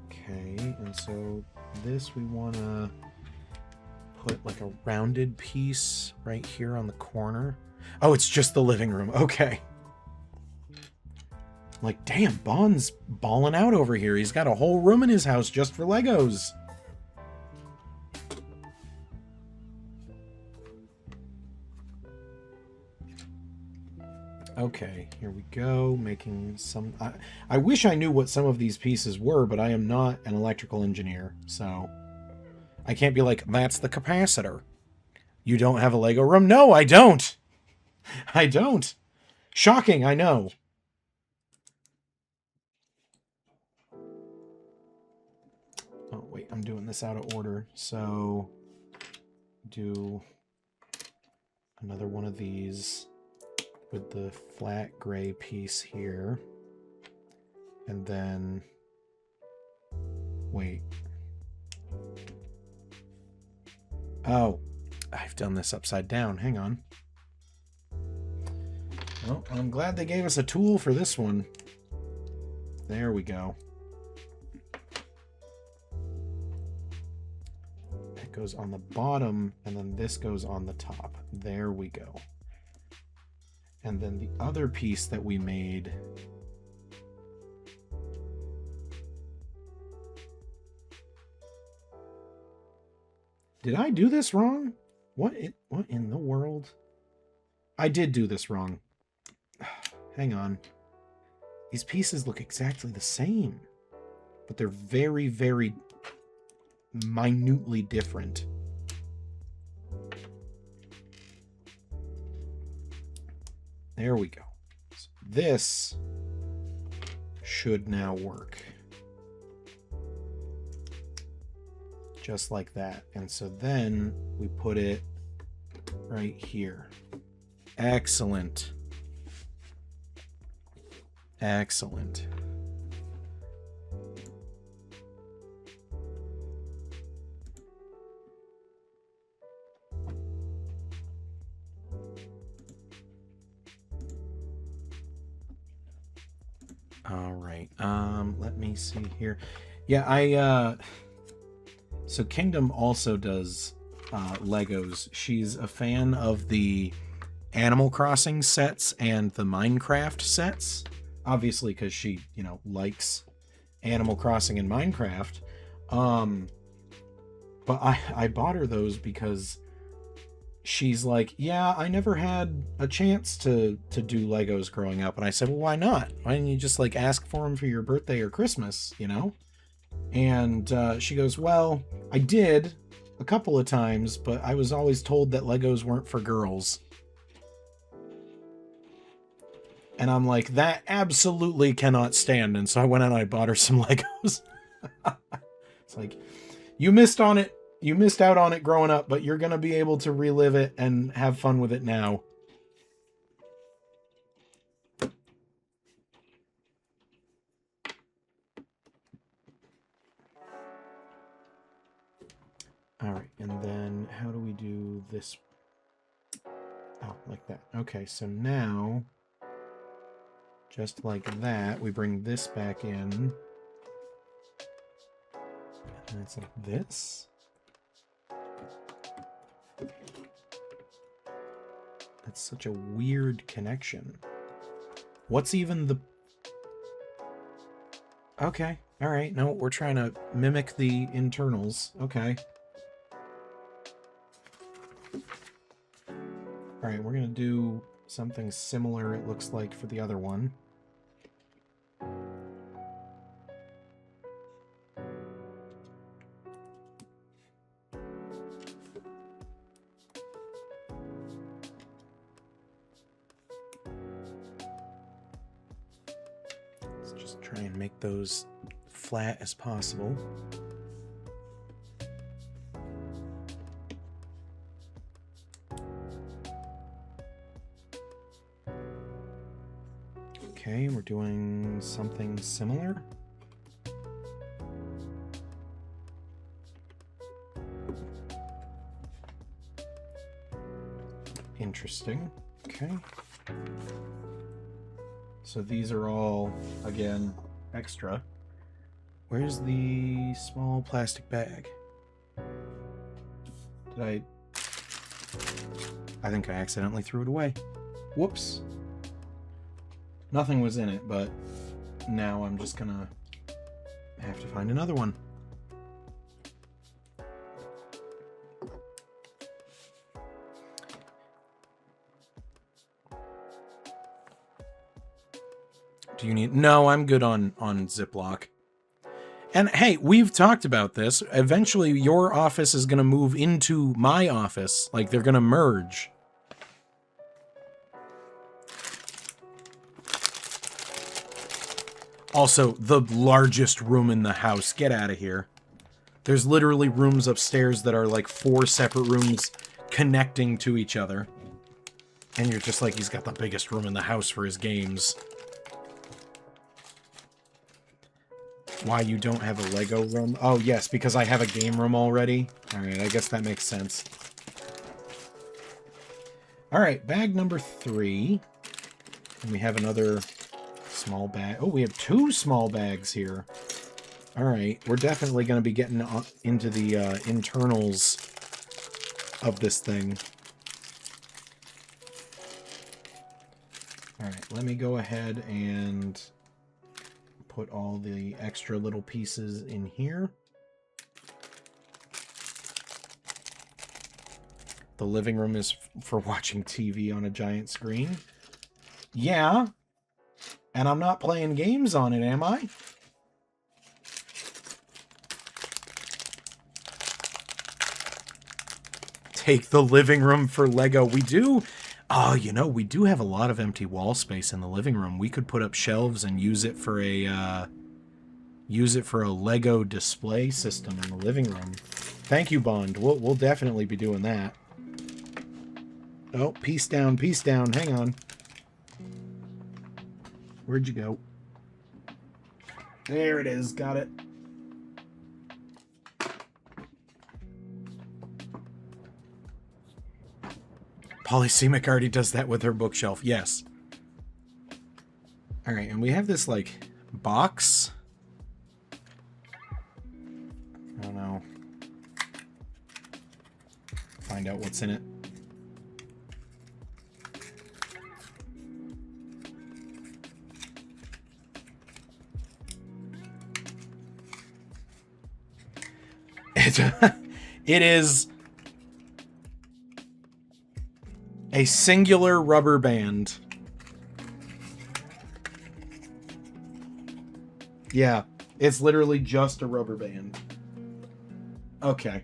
Okay, and so this we want to put like a rounded piece right here on the corner. Oh, it's just the living room. Okay. Like, damn, Bond's balling out over here. He's got a whole room in his house just for Legos. Okay, here we go, making some... I wish I knew what some of these pieces were, but I am not an electrical engineer, so... I can't be like, that's the capacitor. You don't have a Lego room? No, I don't! I don't! Shocking, I know. Oh, wait, I'm doing this out of order, so... do another one of these... with the flat gray piece here. And then... wait. Oh, I've done this upside down. Hang on. Well, I'm glad they gave us a tool for this one. There we go. It goes on the bottom, and then this goes on the top. There we go. And then the other piece that we made... Did I do this wrong? What in the world? I did do this wrong. Hang on. These pieces look exactly the same, but they're very, very minutely different. There we go. So this should now work. Just like that. And so then we put it right here. Excellent. Excellent. All right. Let me see here. Yeah, so Kingdom also does Legos. She's a fan of the Animal Crossing sets and the Minecraft sets. Obviously, because she, you know, likes Animal Crossing and Minecraft. But I bought her those because she's like, yeah, I never had a chance to do Legos growing up. And I said, well, why not? Why didn't you just like ask for them for your birthday or Christmas, you know? And she goes, well, I did a couple of times, but I was always told that Legos weren't for girls. And I'm like, that absolutely cannot stand. And so I went out and I bought her some Legos. It's like, you missed on it. You missed out on it growing up, but you're going to be able to relive it and have fun with it now. All right, and then how do we do this? Oh, like that. Okay, so now, just like that, we bring this back in. And it's like this. That's such a weird connection. What's even the... Okay, all right. No, we're trying to mimic the internals. Okay. All right, we're going to do something similar, it looks like, for the other one. Let's just try and make those flat as possible. Okay, we're doing something similar. Interesting. Okay. So these are all, again, extra. Where's the small plastic bag? I think I accidentally threw it away. Whoops. Nothing was in it, but now I'm just gonna have to find another one. Do you need... No, I'm good on Ziploc. And hey, we've talked about this. Eventually, your office is going to move into my office. Like, they're going to merge. Also, the largest room in the house. Get out of here. There's literally rooms upstairs that are like 4 separate rooms connecting to each other. And you're just like, he's got the biggest room in the house for his games. Why you don't have a Lego room? Oh, yes, because I have a game room already. Alright, I guess that makes sense. Alright, bag number 3. And we have another small bag. Oh, we have 2 small bags here. Alright, we're definitely going to be getting into the internals of this thing. Alright, let me go ahead and put all the extra little pieces in here. The living room is for watching TV on a giant screen. Yeah. And I'm not playing games on it, am I? Take the living room for Lego. We do. Oh, you know, we do have a lot of empty wall space in the living room. We could put up shelves and use it for a Lego display system in the living room. Thank you, Bond. We'll definitely be doing that. Oh, peace down, peace down. Hang on. Where'd you go? There it is. Got it. Polysemic already does that with her bookshelf. Yes. All right, and we have this, like, box. I don't know. Find out what's in it. It is a singular rubber band. Yeah, it's literally just a rubber band. Okay.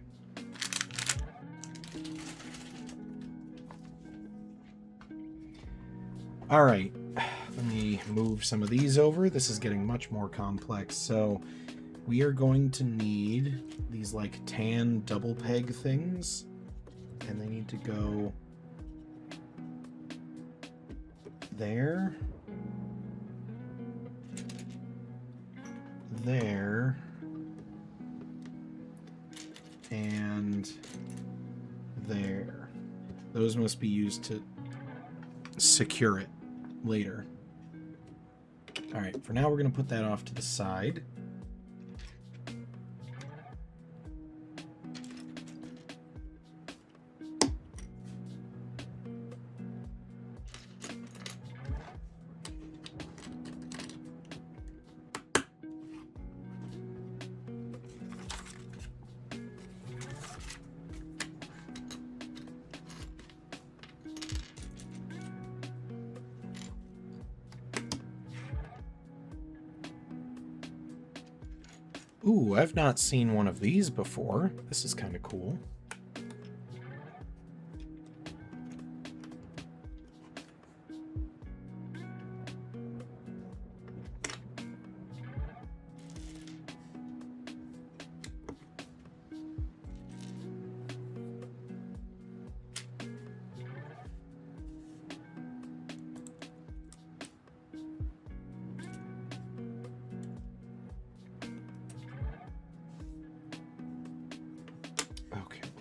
All right. Let me move some of these over. This is getting much more complex. So we are going to need these like tan double peg things, and they need to go there, there, and there. Those must be used to secure it later. All right, for now we're going to put that off to the side. Ooh, I've not seen one of these before. This is kind of cool.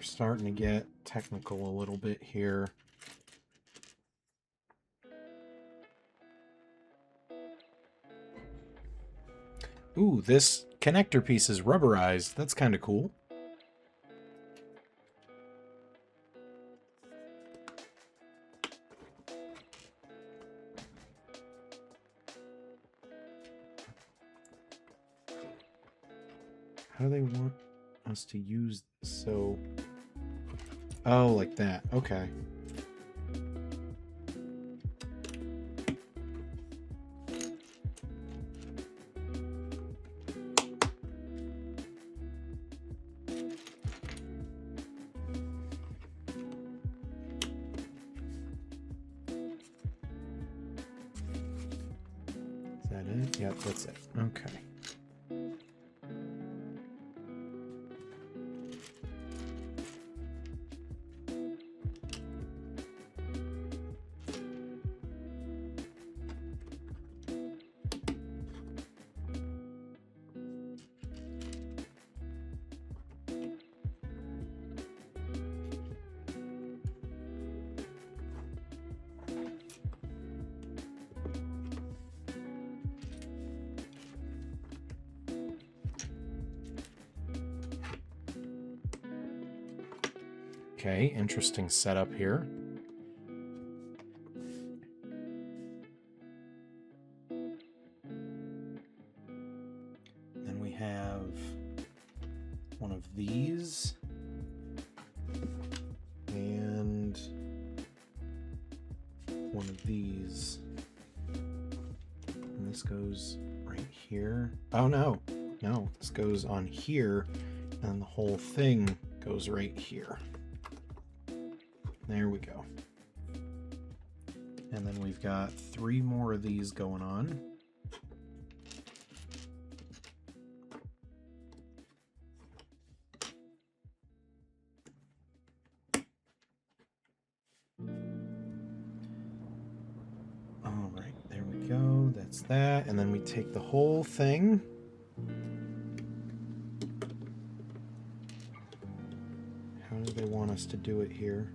Starting to get technical a little bit here. Ooh, this connector piece is rubberized. That's kind of cool. How do they want us to use this? So... Oh, like that. Okay. Is that it? Yep, that's it. Okay. Okay, interesting setup here. Then we have one of these and one of these. And this goes right here. Oh no, no, this goes on here and the whole thing goes right here. There we go. And then we've got 3 more of these going on. All right, there we go. That's that. And then we take the whole thing. How do they want us to do it here?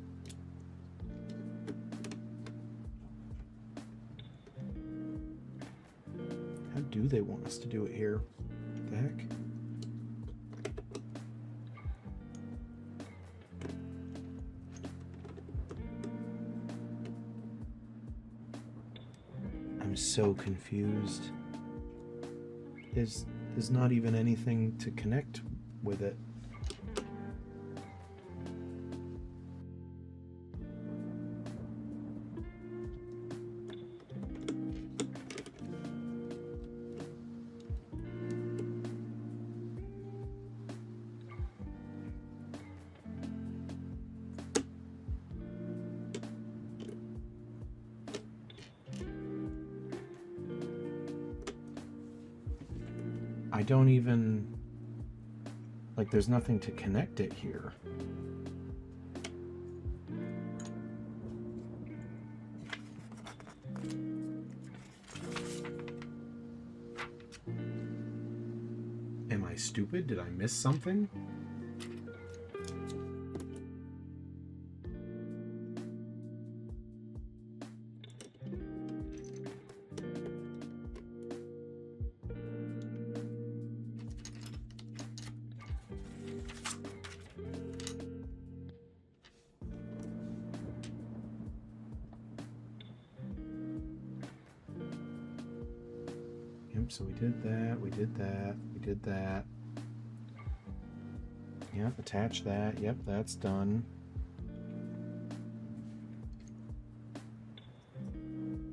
How do they want us to do it here? What the heck? I'm so confused. There's not even anything to connect with it. I don't even, like, there's nothing to connect it here. Am I stupid? Did I miss something? So we did that, we did that, we did that. Yep, attach that. Yep, that's done.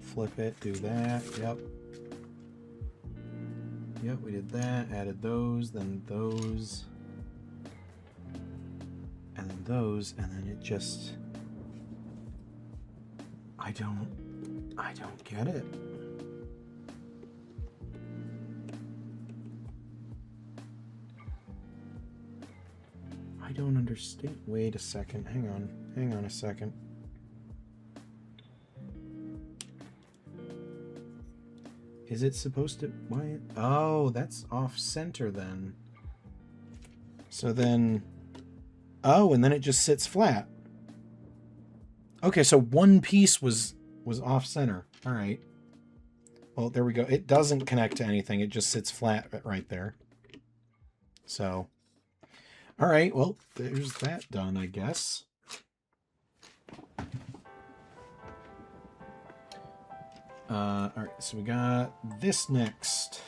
Flip it, do that. Yep. Yep, we did that. Added those, then those. And then those, and then it just... I don't get it. I don't understand. Wait a second. Hang on a second. Is it supposed to... Why? Oh, that's off center then. So then... Oh, and then it just sits flat. Okay, so one piece was off center. All right. Well, there we go. It doesn't connect to anything. It just sits flat right there. So... All right, well, there's that done, I guess. All right, so we got this next.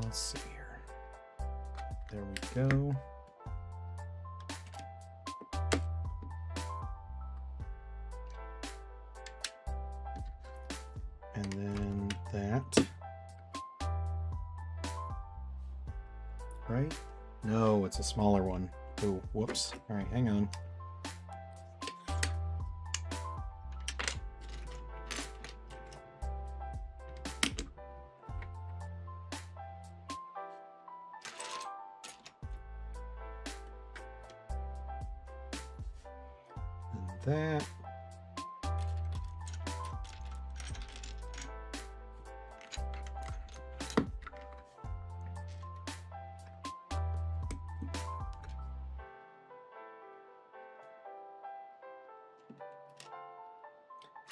Let's see here. There we go. And then that. Right? No, it's a smaller one. Oh, whoops. All right, hang on. That.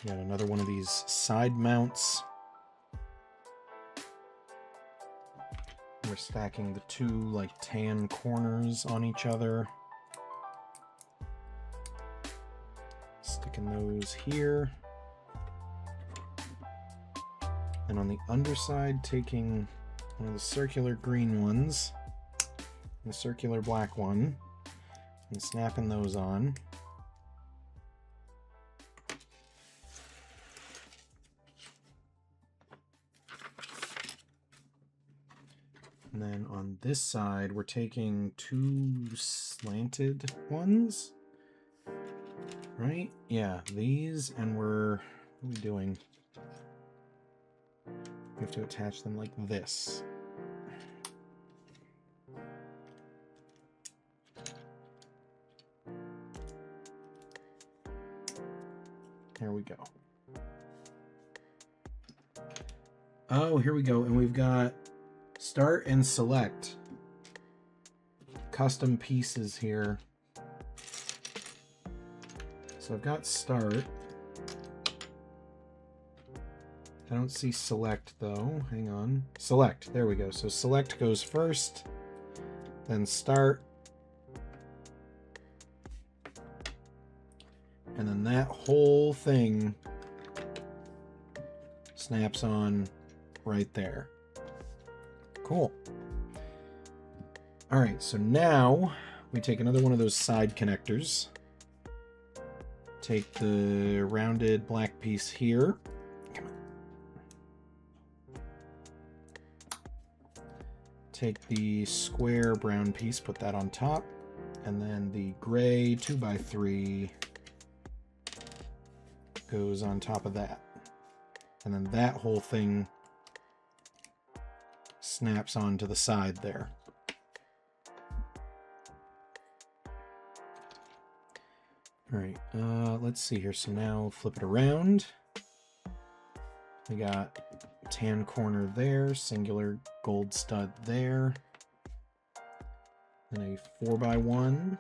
Got another one of these side mounts. We're stacking the two like tan corners on each other. Sticking those here. And on the underside, taking one of the circular green ones, and the circular black one, and snapping those on. And then on this side, we're taking 2 slanted ones. Right? Yeah, these, and what are we doing? We have to attach them like this. There we go. Oh, here we go. And we've got start and select. Custom pieces here. So I've got start. I don't see select though. Hang on. Select. There we go. So select goes first. Then start. And then that whole thing snaps on right there. Cool. All right, so now we take another one of those side connectors. Take the rounded black piece here. Come on. Take the square brown piece, put that on top. And then the gray 2x3 goes on top of that. And then that whole thing snaps onto the side there. All right, let's see here. So now flip it around. We got tan corner there, singular gold stud there. And a 4x1.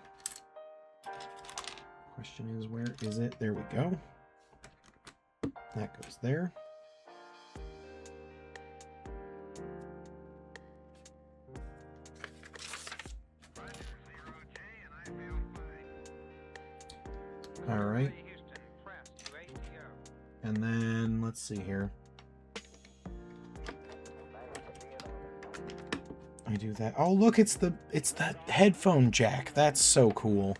Question is, where is it? There we go. That goes there. All right. And then let's see here. I do that. Oh, look, it's the headphone jack. That's so cool.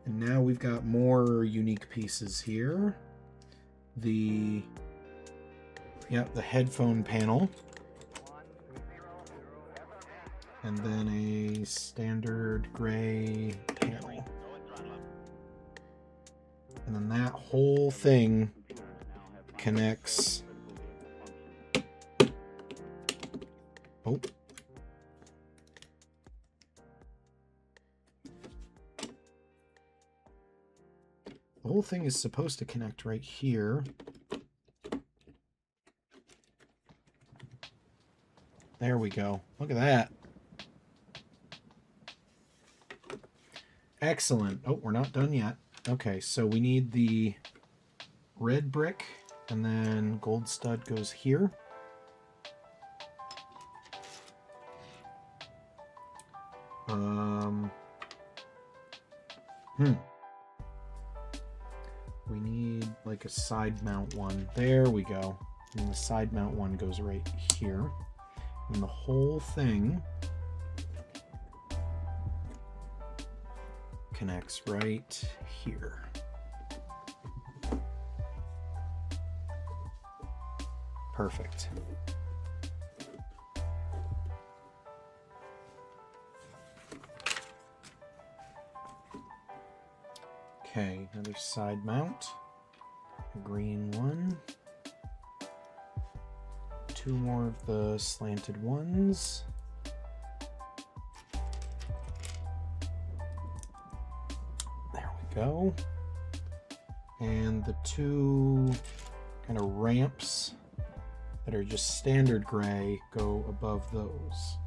And now we've got more unique pieces here. The headphone panel. And then a standard gray panel. And then that whole thing connects. Oh. The whole thing is supposed to connect right here. There we go. Look at that. Excellent. Oh, we're not done yet. Okay, so we need the red brick, and then gold stud goes here. We need like a side mount one. There we go. And the side mount one goes right here. And the whole thing connects right here. Perfect. Okay, another side mount. A green one. 2 more of the slanted ones. There we go. And the 2 kind of ramps that are just standard gray go above those.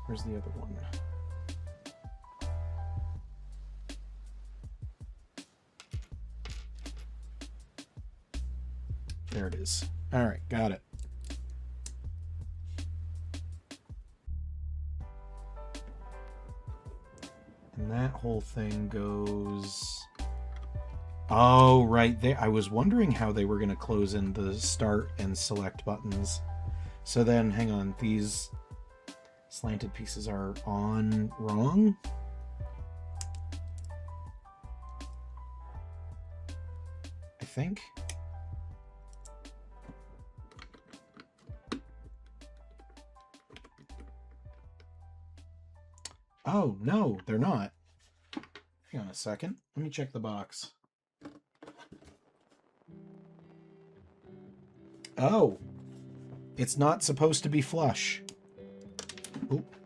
Where's the other one? There it is. All right, got it. And that whole thing goes... Oh, right there. I was wondering how they were going to close in the start and select buttons. So then, hang on, these slanted pieces are on wrong. I think. Oh, no, they're not. Hang on a second. Let me check the box. Oh, it's not supposed to be flush. Oop.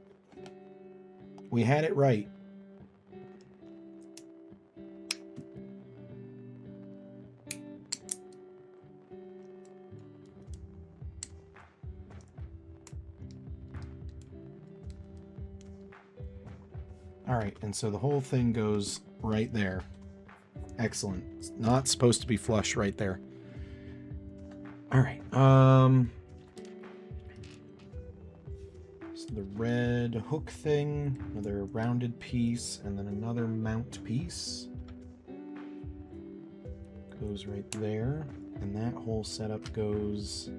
We had it right. All right, and so the whole thing goes right there. Excellent. It's not supposed to be flush right there. All right. So the red hook thing, another rounded piece, and then another mount piece. Goes right there. And that whole setup goes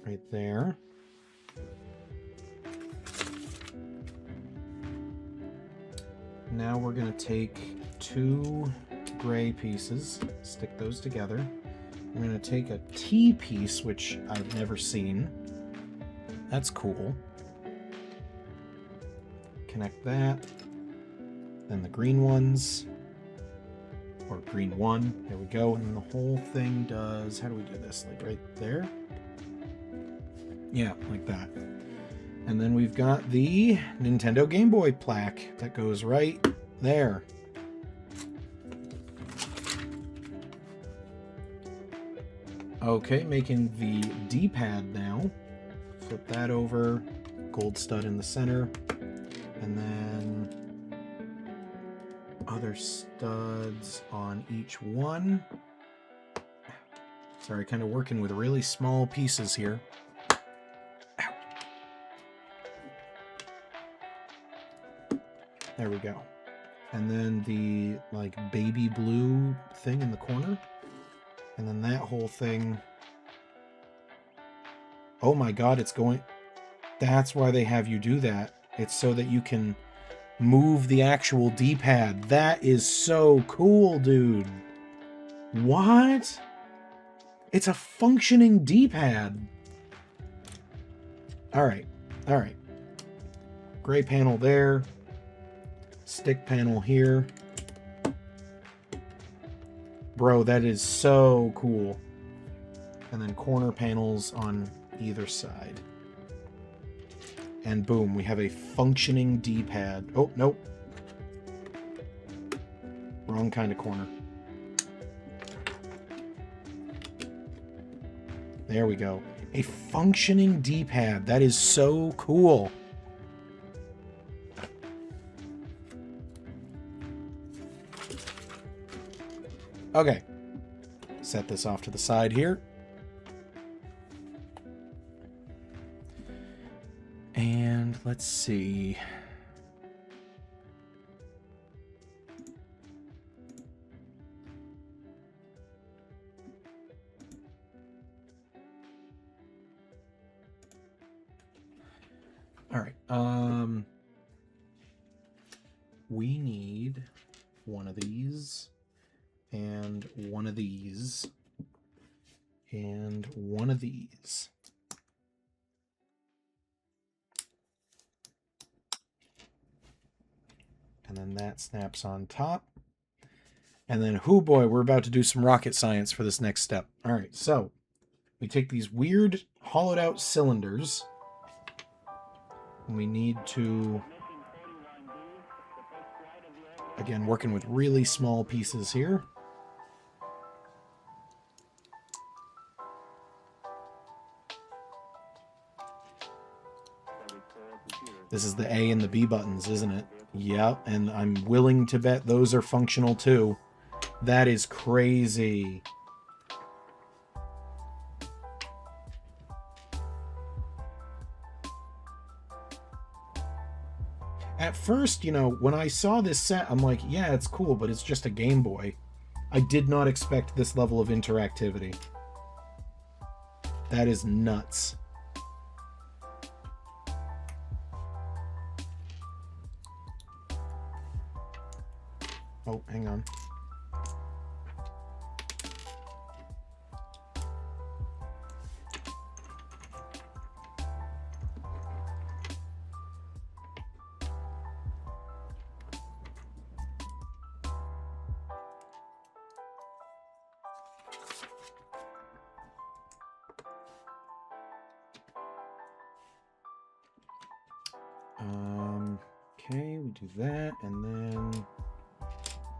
right there. Now we're going to take 2 gray pieces, stick those together. I'm going to take a T piece, which I've never seen. That's cool. Connect that. Then the green ones. Or green one. There we go. And then the whole thing does... How do we do this? Like right there? Yeah, like that. And then we've got the Nintendo Game Boy plaque that goes right there. Okay, making the D-pad now. Flip that over. Gold stud in the center. And then other studs on each one. Sorry, kind of working with really small pieces here. There we go. And then the like baby blue thing in the corner. And then that whole thing. Oh my god, it's going... That's why they have you do that. It's so that you can move the actual D-pad. That is so cool, dude. What? It's a functioning D-pad. Alright, alright. Gray panel there. Stick panel here. Bro, that is so cool. And then corner panels on either side. And boom, we have a functioning D-pad. Oh, nope. Wrong kind of corner. There we go. A functioning D-pad. That is so cool. Okay. Set this off to the side here. And let's see. All right. We need one of these and one of these and one of these. And then that snaps on top. And then, hoo boy, we're about to do some rocket science for this next step. All right, so we take these weird hollowed out cylinders. And we need to, again, working with really small pieces here. This is the A and the B buttons, isn't it? Yep, and I'm willing to bet those are functional too. That is crazy. At first, you know, when I saw this set, I'm like, yeah, it's cool, but it's just a Game Boy. I did not expect this level of interactivity. That is nuts. Oh, hang on. Okay, we do that, and then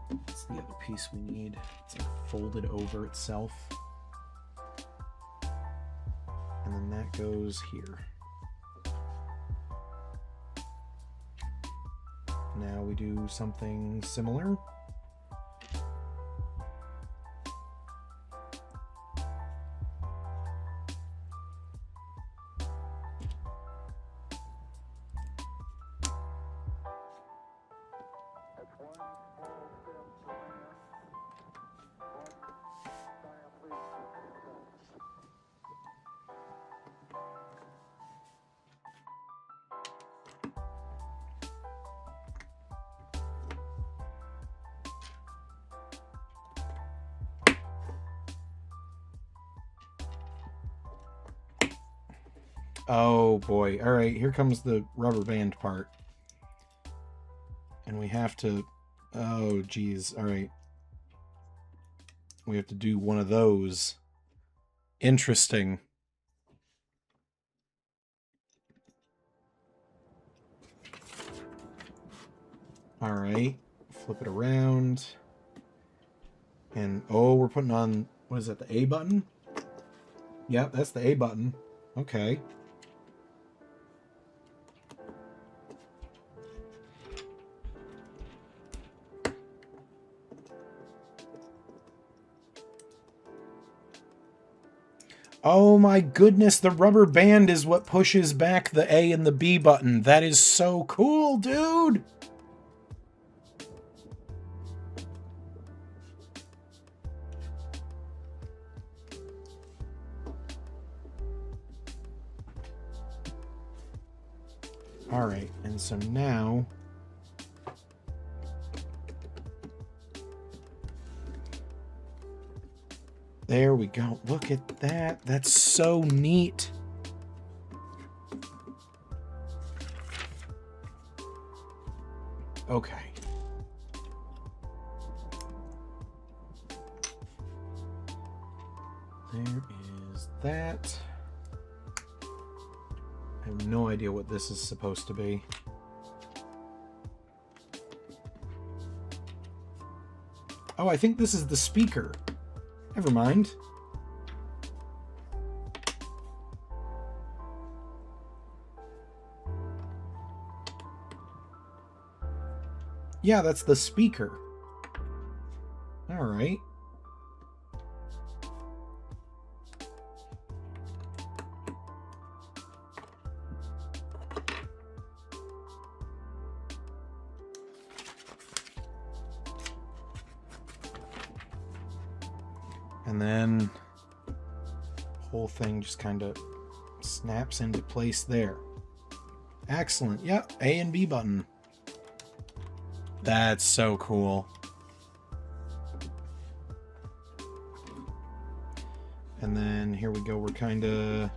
what's the other piece we need? It's like folded over itself. And then that goes here. Now we do something similar. Oh boy. All right, here comes the rubber band part. And we have to... Oh, geez. All right. We have to do one of those. Interesting. All right. Flip it around. And, oh, we're putting on... What is that, the A button? Yep, that's the A button. Okay. Oh my goodness, the rubber band is what pushes back the A and the B button. That is so cool, dude! Alright, and so now... There we go. Look at that. That's so neat. Okay. There is that. I have no idea what this is supposed to be. Oh, I think this is the speaker. Never mind. Yeah, that's the speaker. All right. And then the whole thing just kind of snaps into place there. Excellent. Yep, A and B button. That's so cool. And then here we go. We're kind of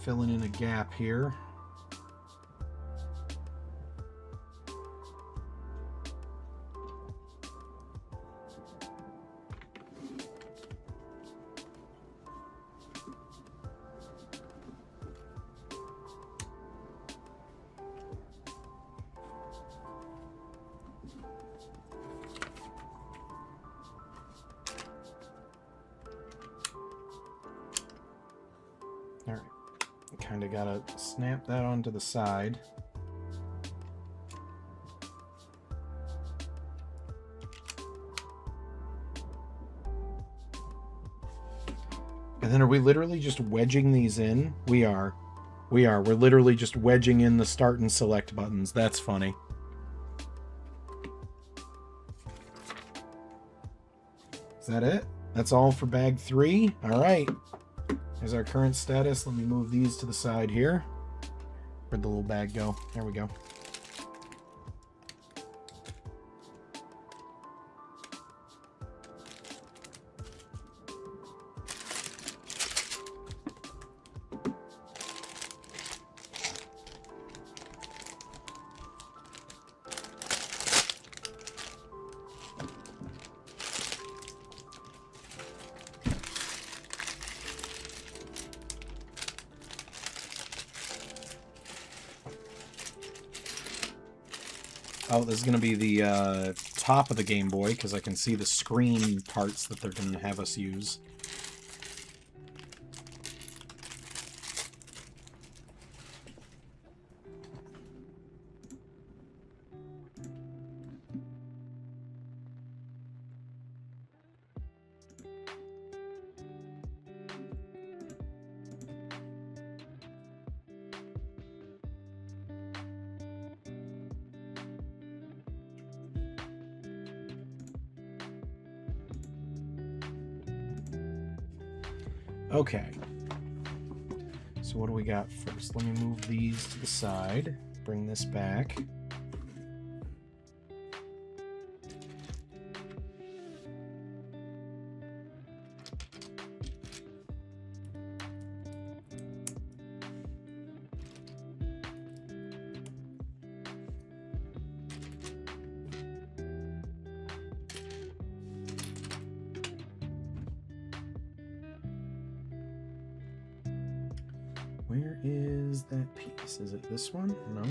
filling in a gap here. Alright, kind of gotta snap that onto the side. And then are we literally just wedging these in? We are. We are. We're literally just wedging in the start and select buttons. That's funny. Is that it? That's all for bag 3? Alright. Here's our current status. Let me move these to the side here. Where'd the little bag go? There we go. Oh, this is going to be the top of the Game Boy, because I can see the screen parts that they're going to have us use. Okay. So what do we got first? Let me move these to the side. Bring this back. Where is that piece? Is it this one? No.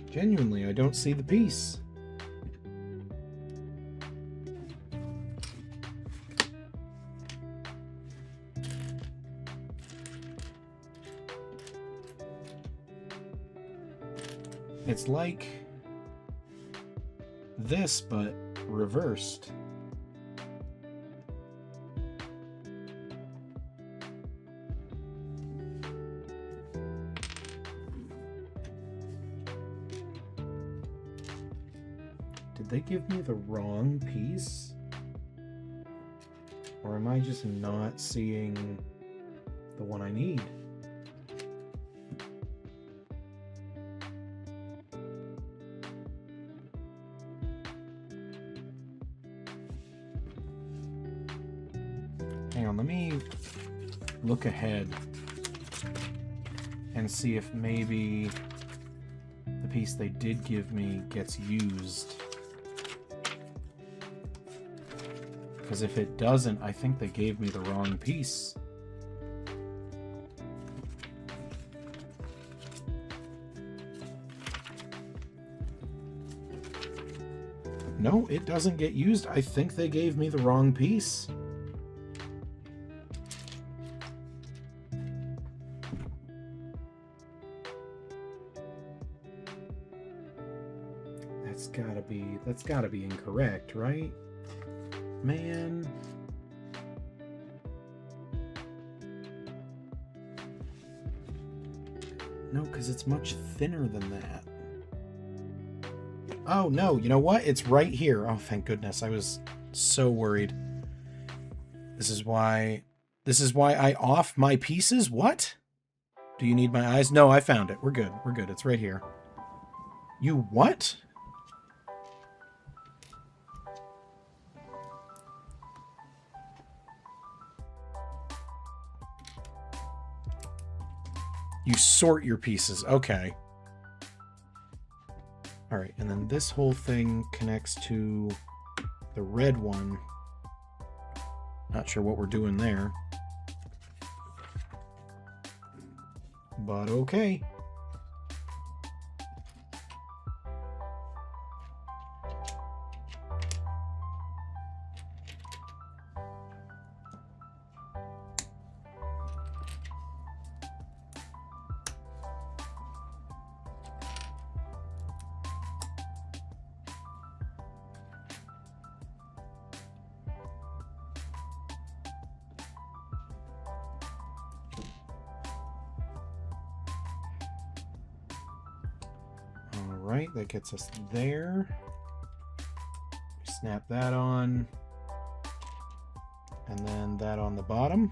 Genuinely, I don't see the piece. It's like this, but reversed. Did they give me the wrong piece? Or am I just not seeing the one I need? Hang on, let me look ahead and see if maybe the piece they did give me gets used. Because if it doesn't, I think they gave me the wrong piece. No, it doesn't get used. I think they gave me the wrong piece. That's gotta be incorrect, right? Man. No, because it's much thinner than that. Oh, no, you know what? It's right here. Oh, thank goodness. I was so worried. This is why I off my pieces? What? Do you need my eyes? No, I found it. We're good. We're good. It's right here. You what? You sort your pieces. Okay. All right, and then this whole thing connects to the red one. Not sure what we're doing there. But okay. Right, that gets us there. Snap that on. And then that on the bottom.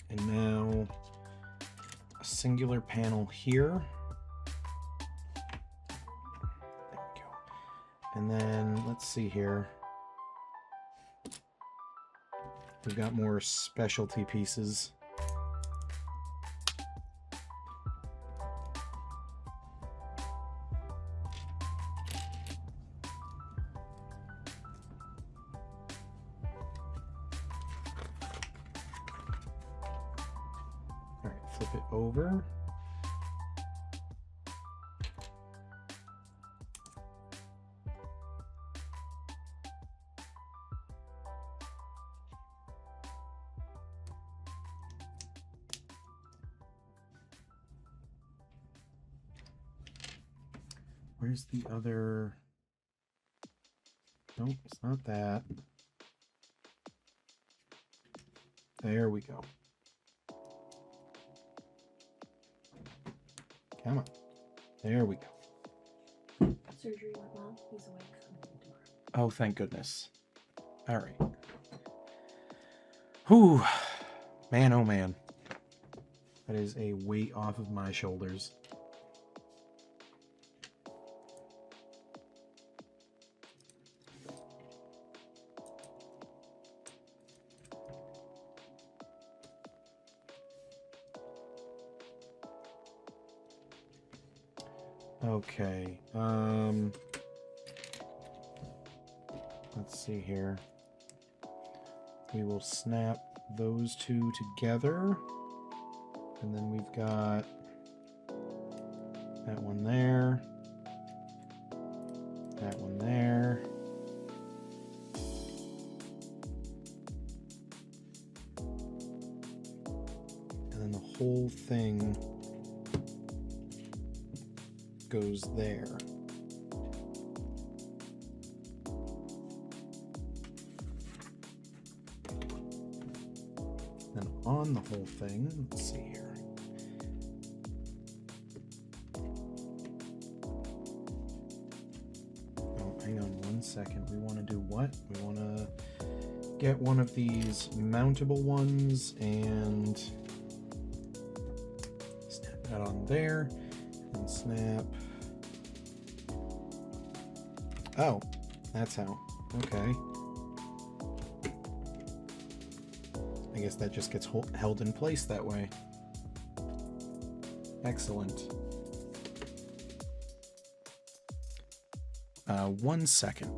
And now a singular panel here. There we go. And then let's see here. We've got more specialty pieces. flip it over. Where's the other? Nope, it's not that. There we go. Come on. There we go. Surgery went well. He's awake. Oh, thank goodness. All right. Whew. Man, oh man. That is a weight off of my shoulders. Okay, let's see here. We will snap those two together, and then we've got that one there, that one there, and then the whole thing goes there. Then on the whole thing, let's see here. Oh, hang on one second. We want to do what? We want to get one of these mountable ones and snap that on there. And snap. Oh, that's how. Okay. I guess that just gets held in place that way. Excellent. 1 second.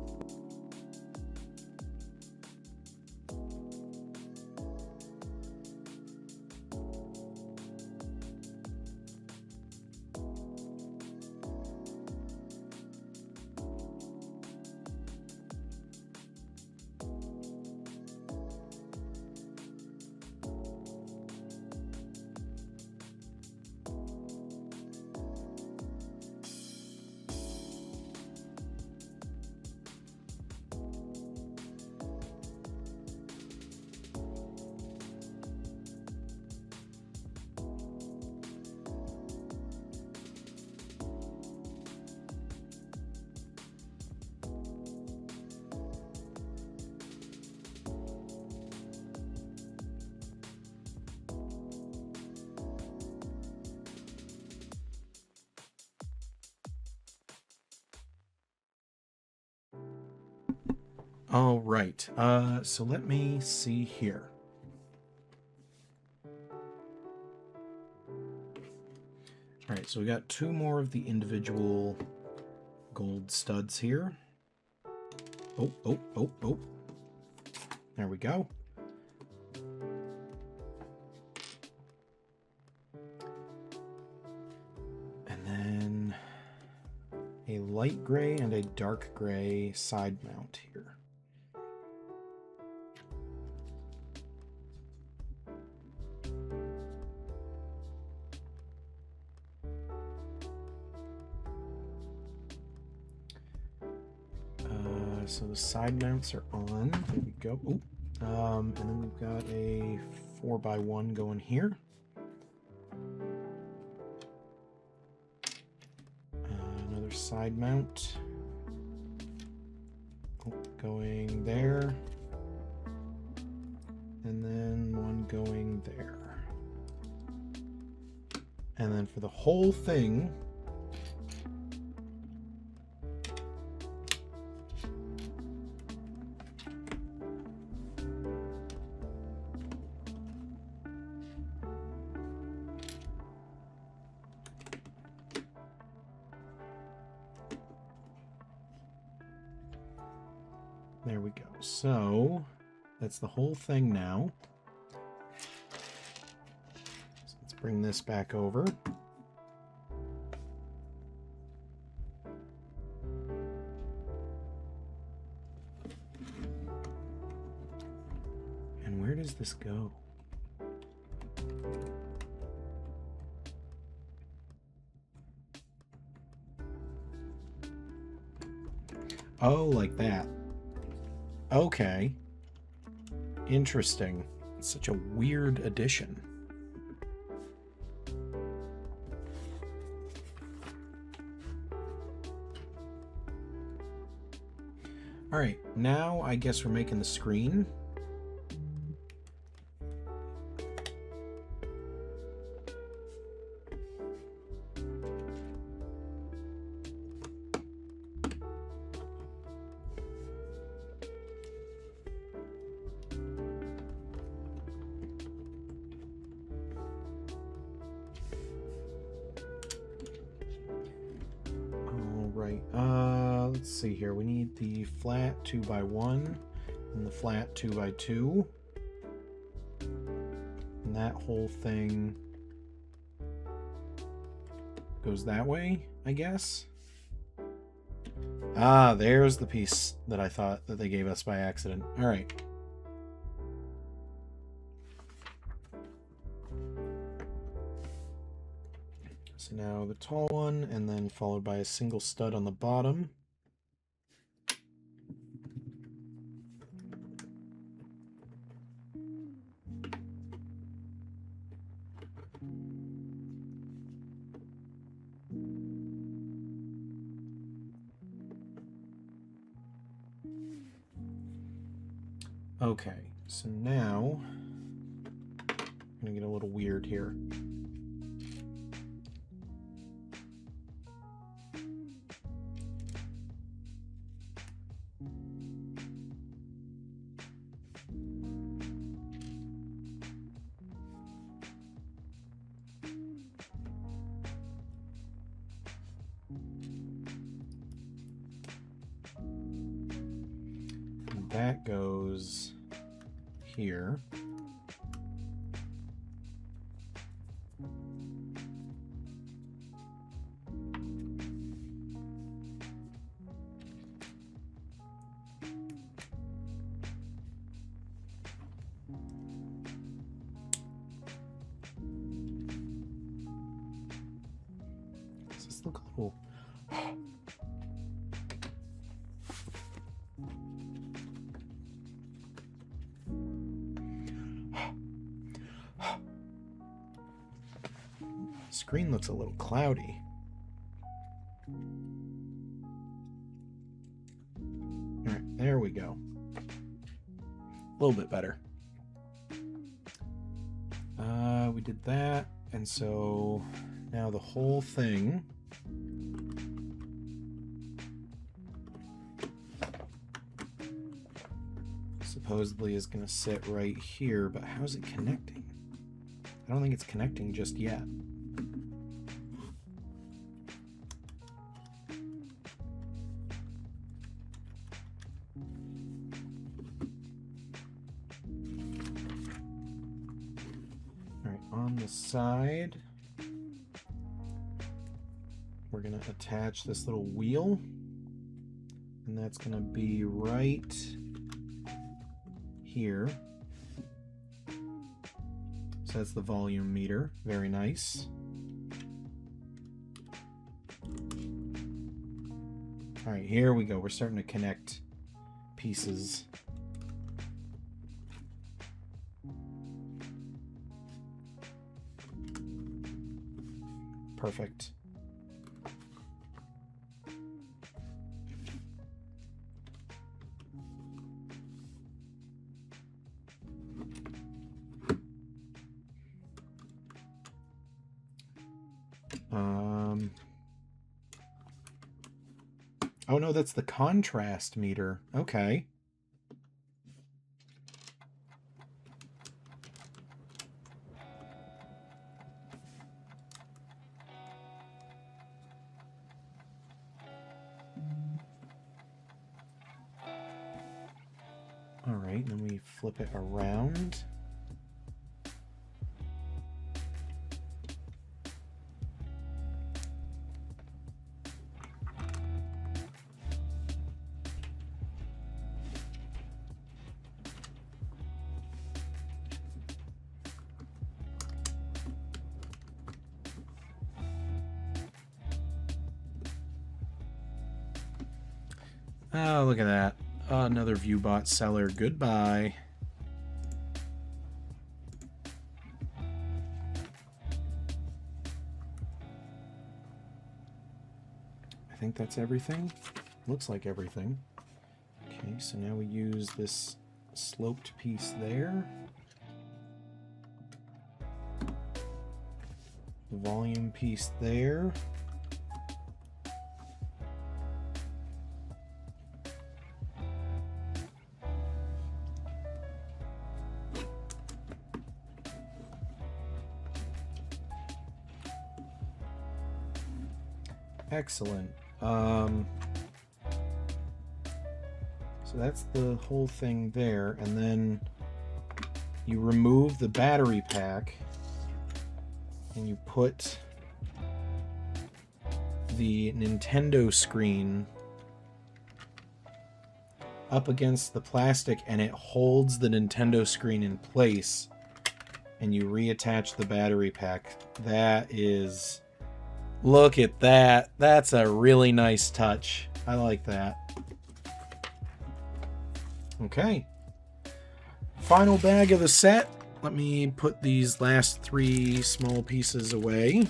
All right, so let me see here. All right, so we got 2 more of the individual gold studs here. Oh. There we go. And then a light gray and a dark gray side mount here. So the side mounts are on. There we go. Ooh. And then we've got a 4x1 going here. Another side mount. Oh, going there. And then one going there. And then for the whole thing, there we go. So that's the whole thing now. So let's bring this back over. And where does this go? Oh, like that. Okay. Interesting. It's such a weird addition. All right, now I guess we're making the screen. Let's see here. We need the flat 2x1 and the flat 2x2. And that whole thing goes that way, I guess. Ah, there's the piece that I thought that they gave us by accident. All right. So now the tall one, and then followed by a single stud on the bottom. Okay, so now I'm gonna get a little weird here. And that goes here. Does this look a little... Screen looks a little cloudy. All right, there we go. A little bit better. We did that, and so now the whole thing supposedly is going to sit right here, but how's it connecting? I don't think it's connecting just yet. On the side, we're going to attach this little wheel, and that's going to be right here. So that's the volume meter. Very nice. All right, here we go. We're starting to connect pieces. Perfect. Oh no, that's the contrast meter. Okay. All right, then we flip it around. Oh, look at that. Another ViewBot seller. Goodbye. I think that's everything. Looks like everything. Okay, so now we use this sloped piece there. The volume piece there. Excellent. So that's the whole thing there, and then you remove the battery pack and you put the Nintendo screen up against the plastic, and it holds the Nintendo screen in place, and you reattach the battery pack. That is... Look at that. That's a really nice touch. I like that. Okay. Final bag of the set. Let me put these last 3 small pieces away.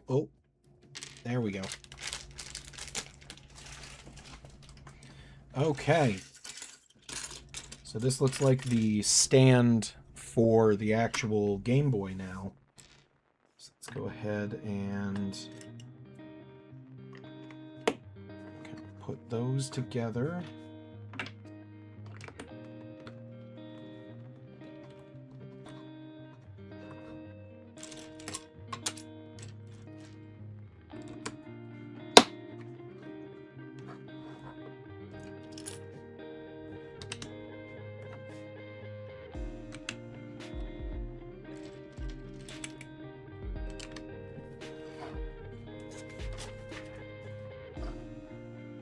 Oh, there we go. Okay. So this looks like the stand for the actual Game Boy now. So let's go ahead and put those together.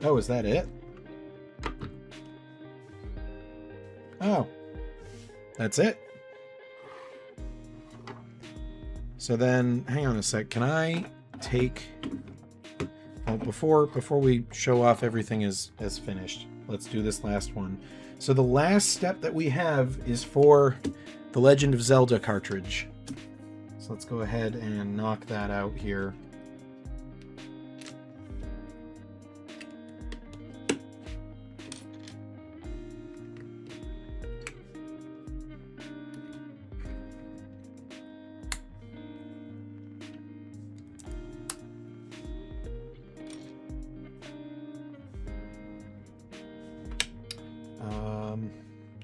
Oh, is that it? Oh, that's it. So then, hang on a sec. Can I take... Well, before we show off everything is finished, let's do this last one. So the last step that we have is for the Legend of Zelda cartridge. So let's go ahead and knock that out here.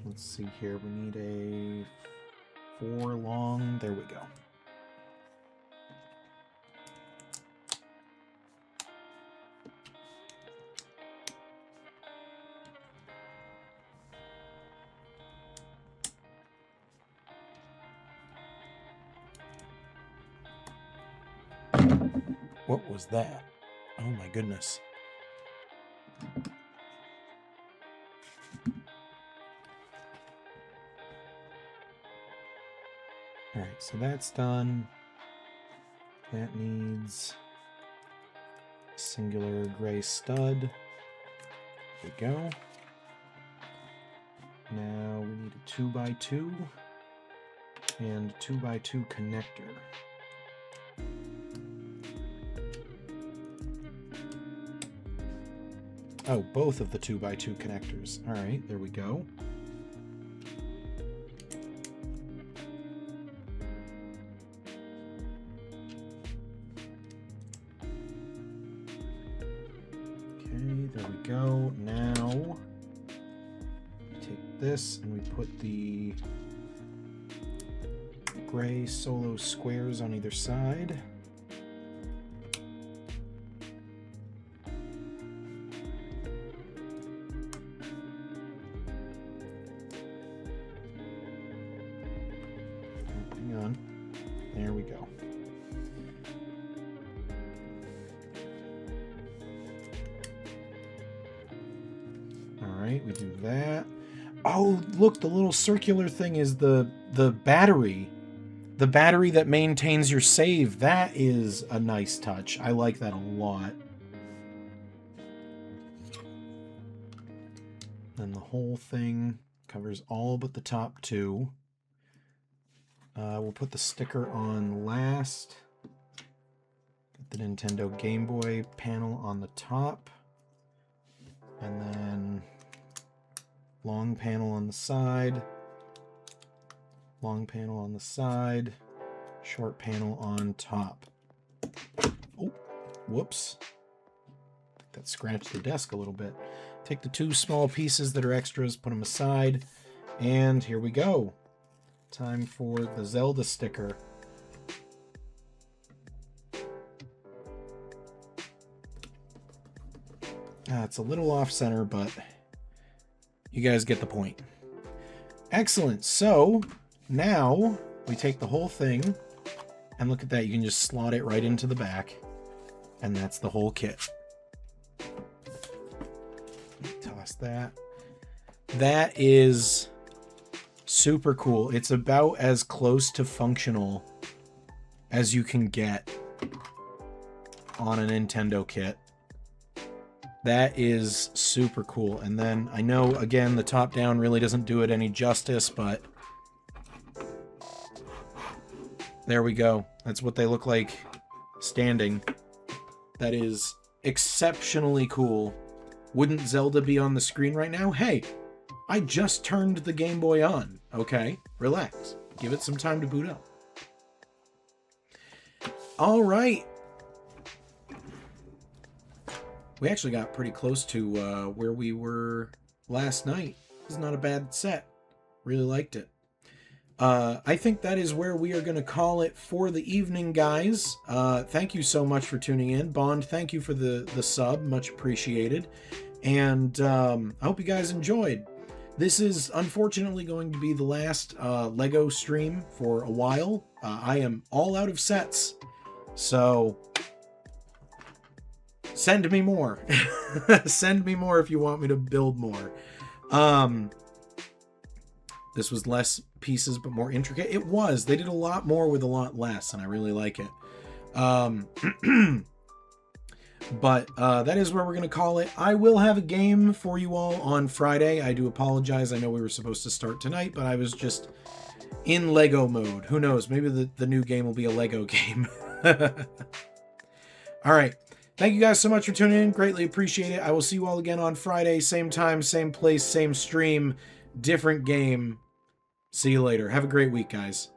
Let's see here. We need a 4 long. There we go. What was that? Oh my goodness. Alright, so that's done. That needs a singular gray stud. There we go. Now we need a 2x2 and a 2x2 connector. Oh, both of the 2x2 connectors. Alright, there we go. There we go. Now, take this and we put the gray solo squares on either side. Hang on. There we go. right, we do that. Oh, look, the little circular thing is the battery. The battery that maintains your save. That is a nice touch. I like that a lot. Then the whole thing covers all but the top two. We'll put the sticker on last. Put the Nintendo Game Boy panel on the top. And then long panel on the side. Long panel on the side. Short panel on top. Oh, whoops. I think that scratched the desk a little bit. Take the two small pieces that are extras, put them aside, and here we go. Time for the Zelda sticker. It's a little off-center, but you guys get the point. Excellent. So now we take the whole thing, and look at that. You can just slot it right into the back, and that's the whole kit. Toss that. That is super cool. It's about as close to functional as you can get on a Nintendo kit. That is super cool. And then I know, again, the top down really doesn't do it any justice, but there we go. That's what they look like standing. That is exceptionally cool. Wouldn't Zelda be on the screen right now? Hey, I just turned the Game Boy on. Okay, relax. Give it some time to boot up. All right. We actually got pretty close to where we were last night. This is not a bad set. Really liked it. I think that is where we are going to call it for the evening, guys. Thank you so much for tuning in. Bond, thank you for the sub. Much appreciated. And I hope you guys enjoyed. This is unfortunately going to be the last Lego stream for a while. I am all out of sets. So send me more. Send me more if you want me to build more. This was less pieces but more intricate. It was. They did a lot more with a lot less, and I really like it. But that is where we're going to call it. I will have a game for you all on Friday. I do apologize. I know we were supposed to start tonight, but I was just in Lego mode. Who knows? Maybe the new game will be a Lego game. All right. Thank you guys so much for tuning in. Greatly appreciate it. I will see you all again on Friday. Same time, same place, same stream, different game. See you later. Have a great week, guys.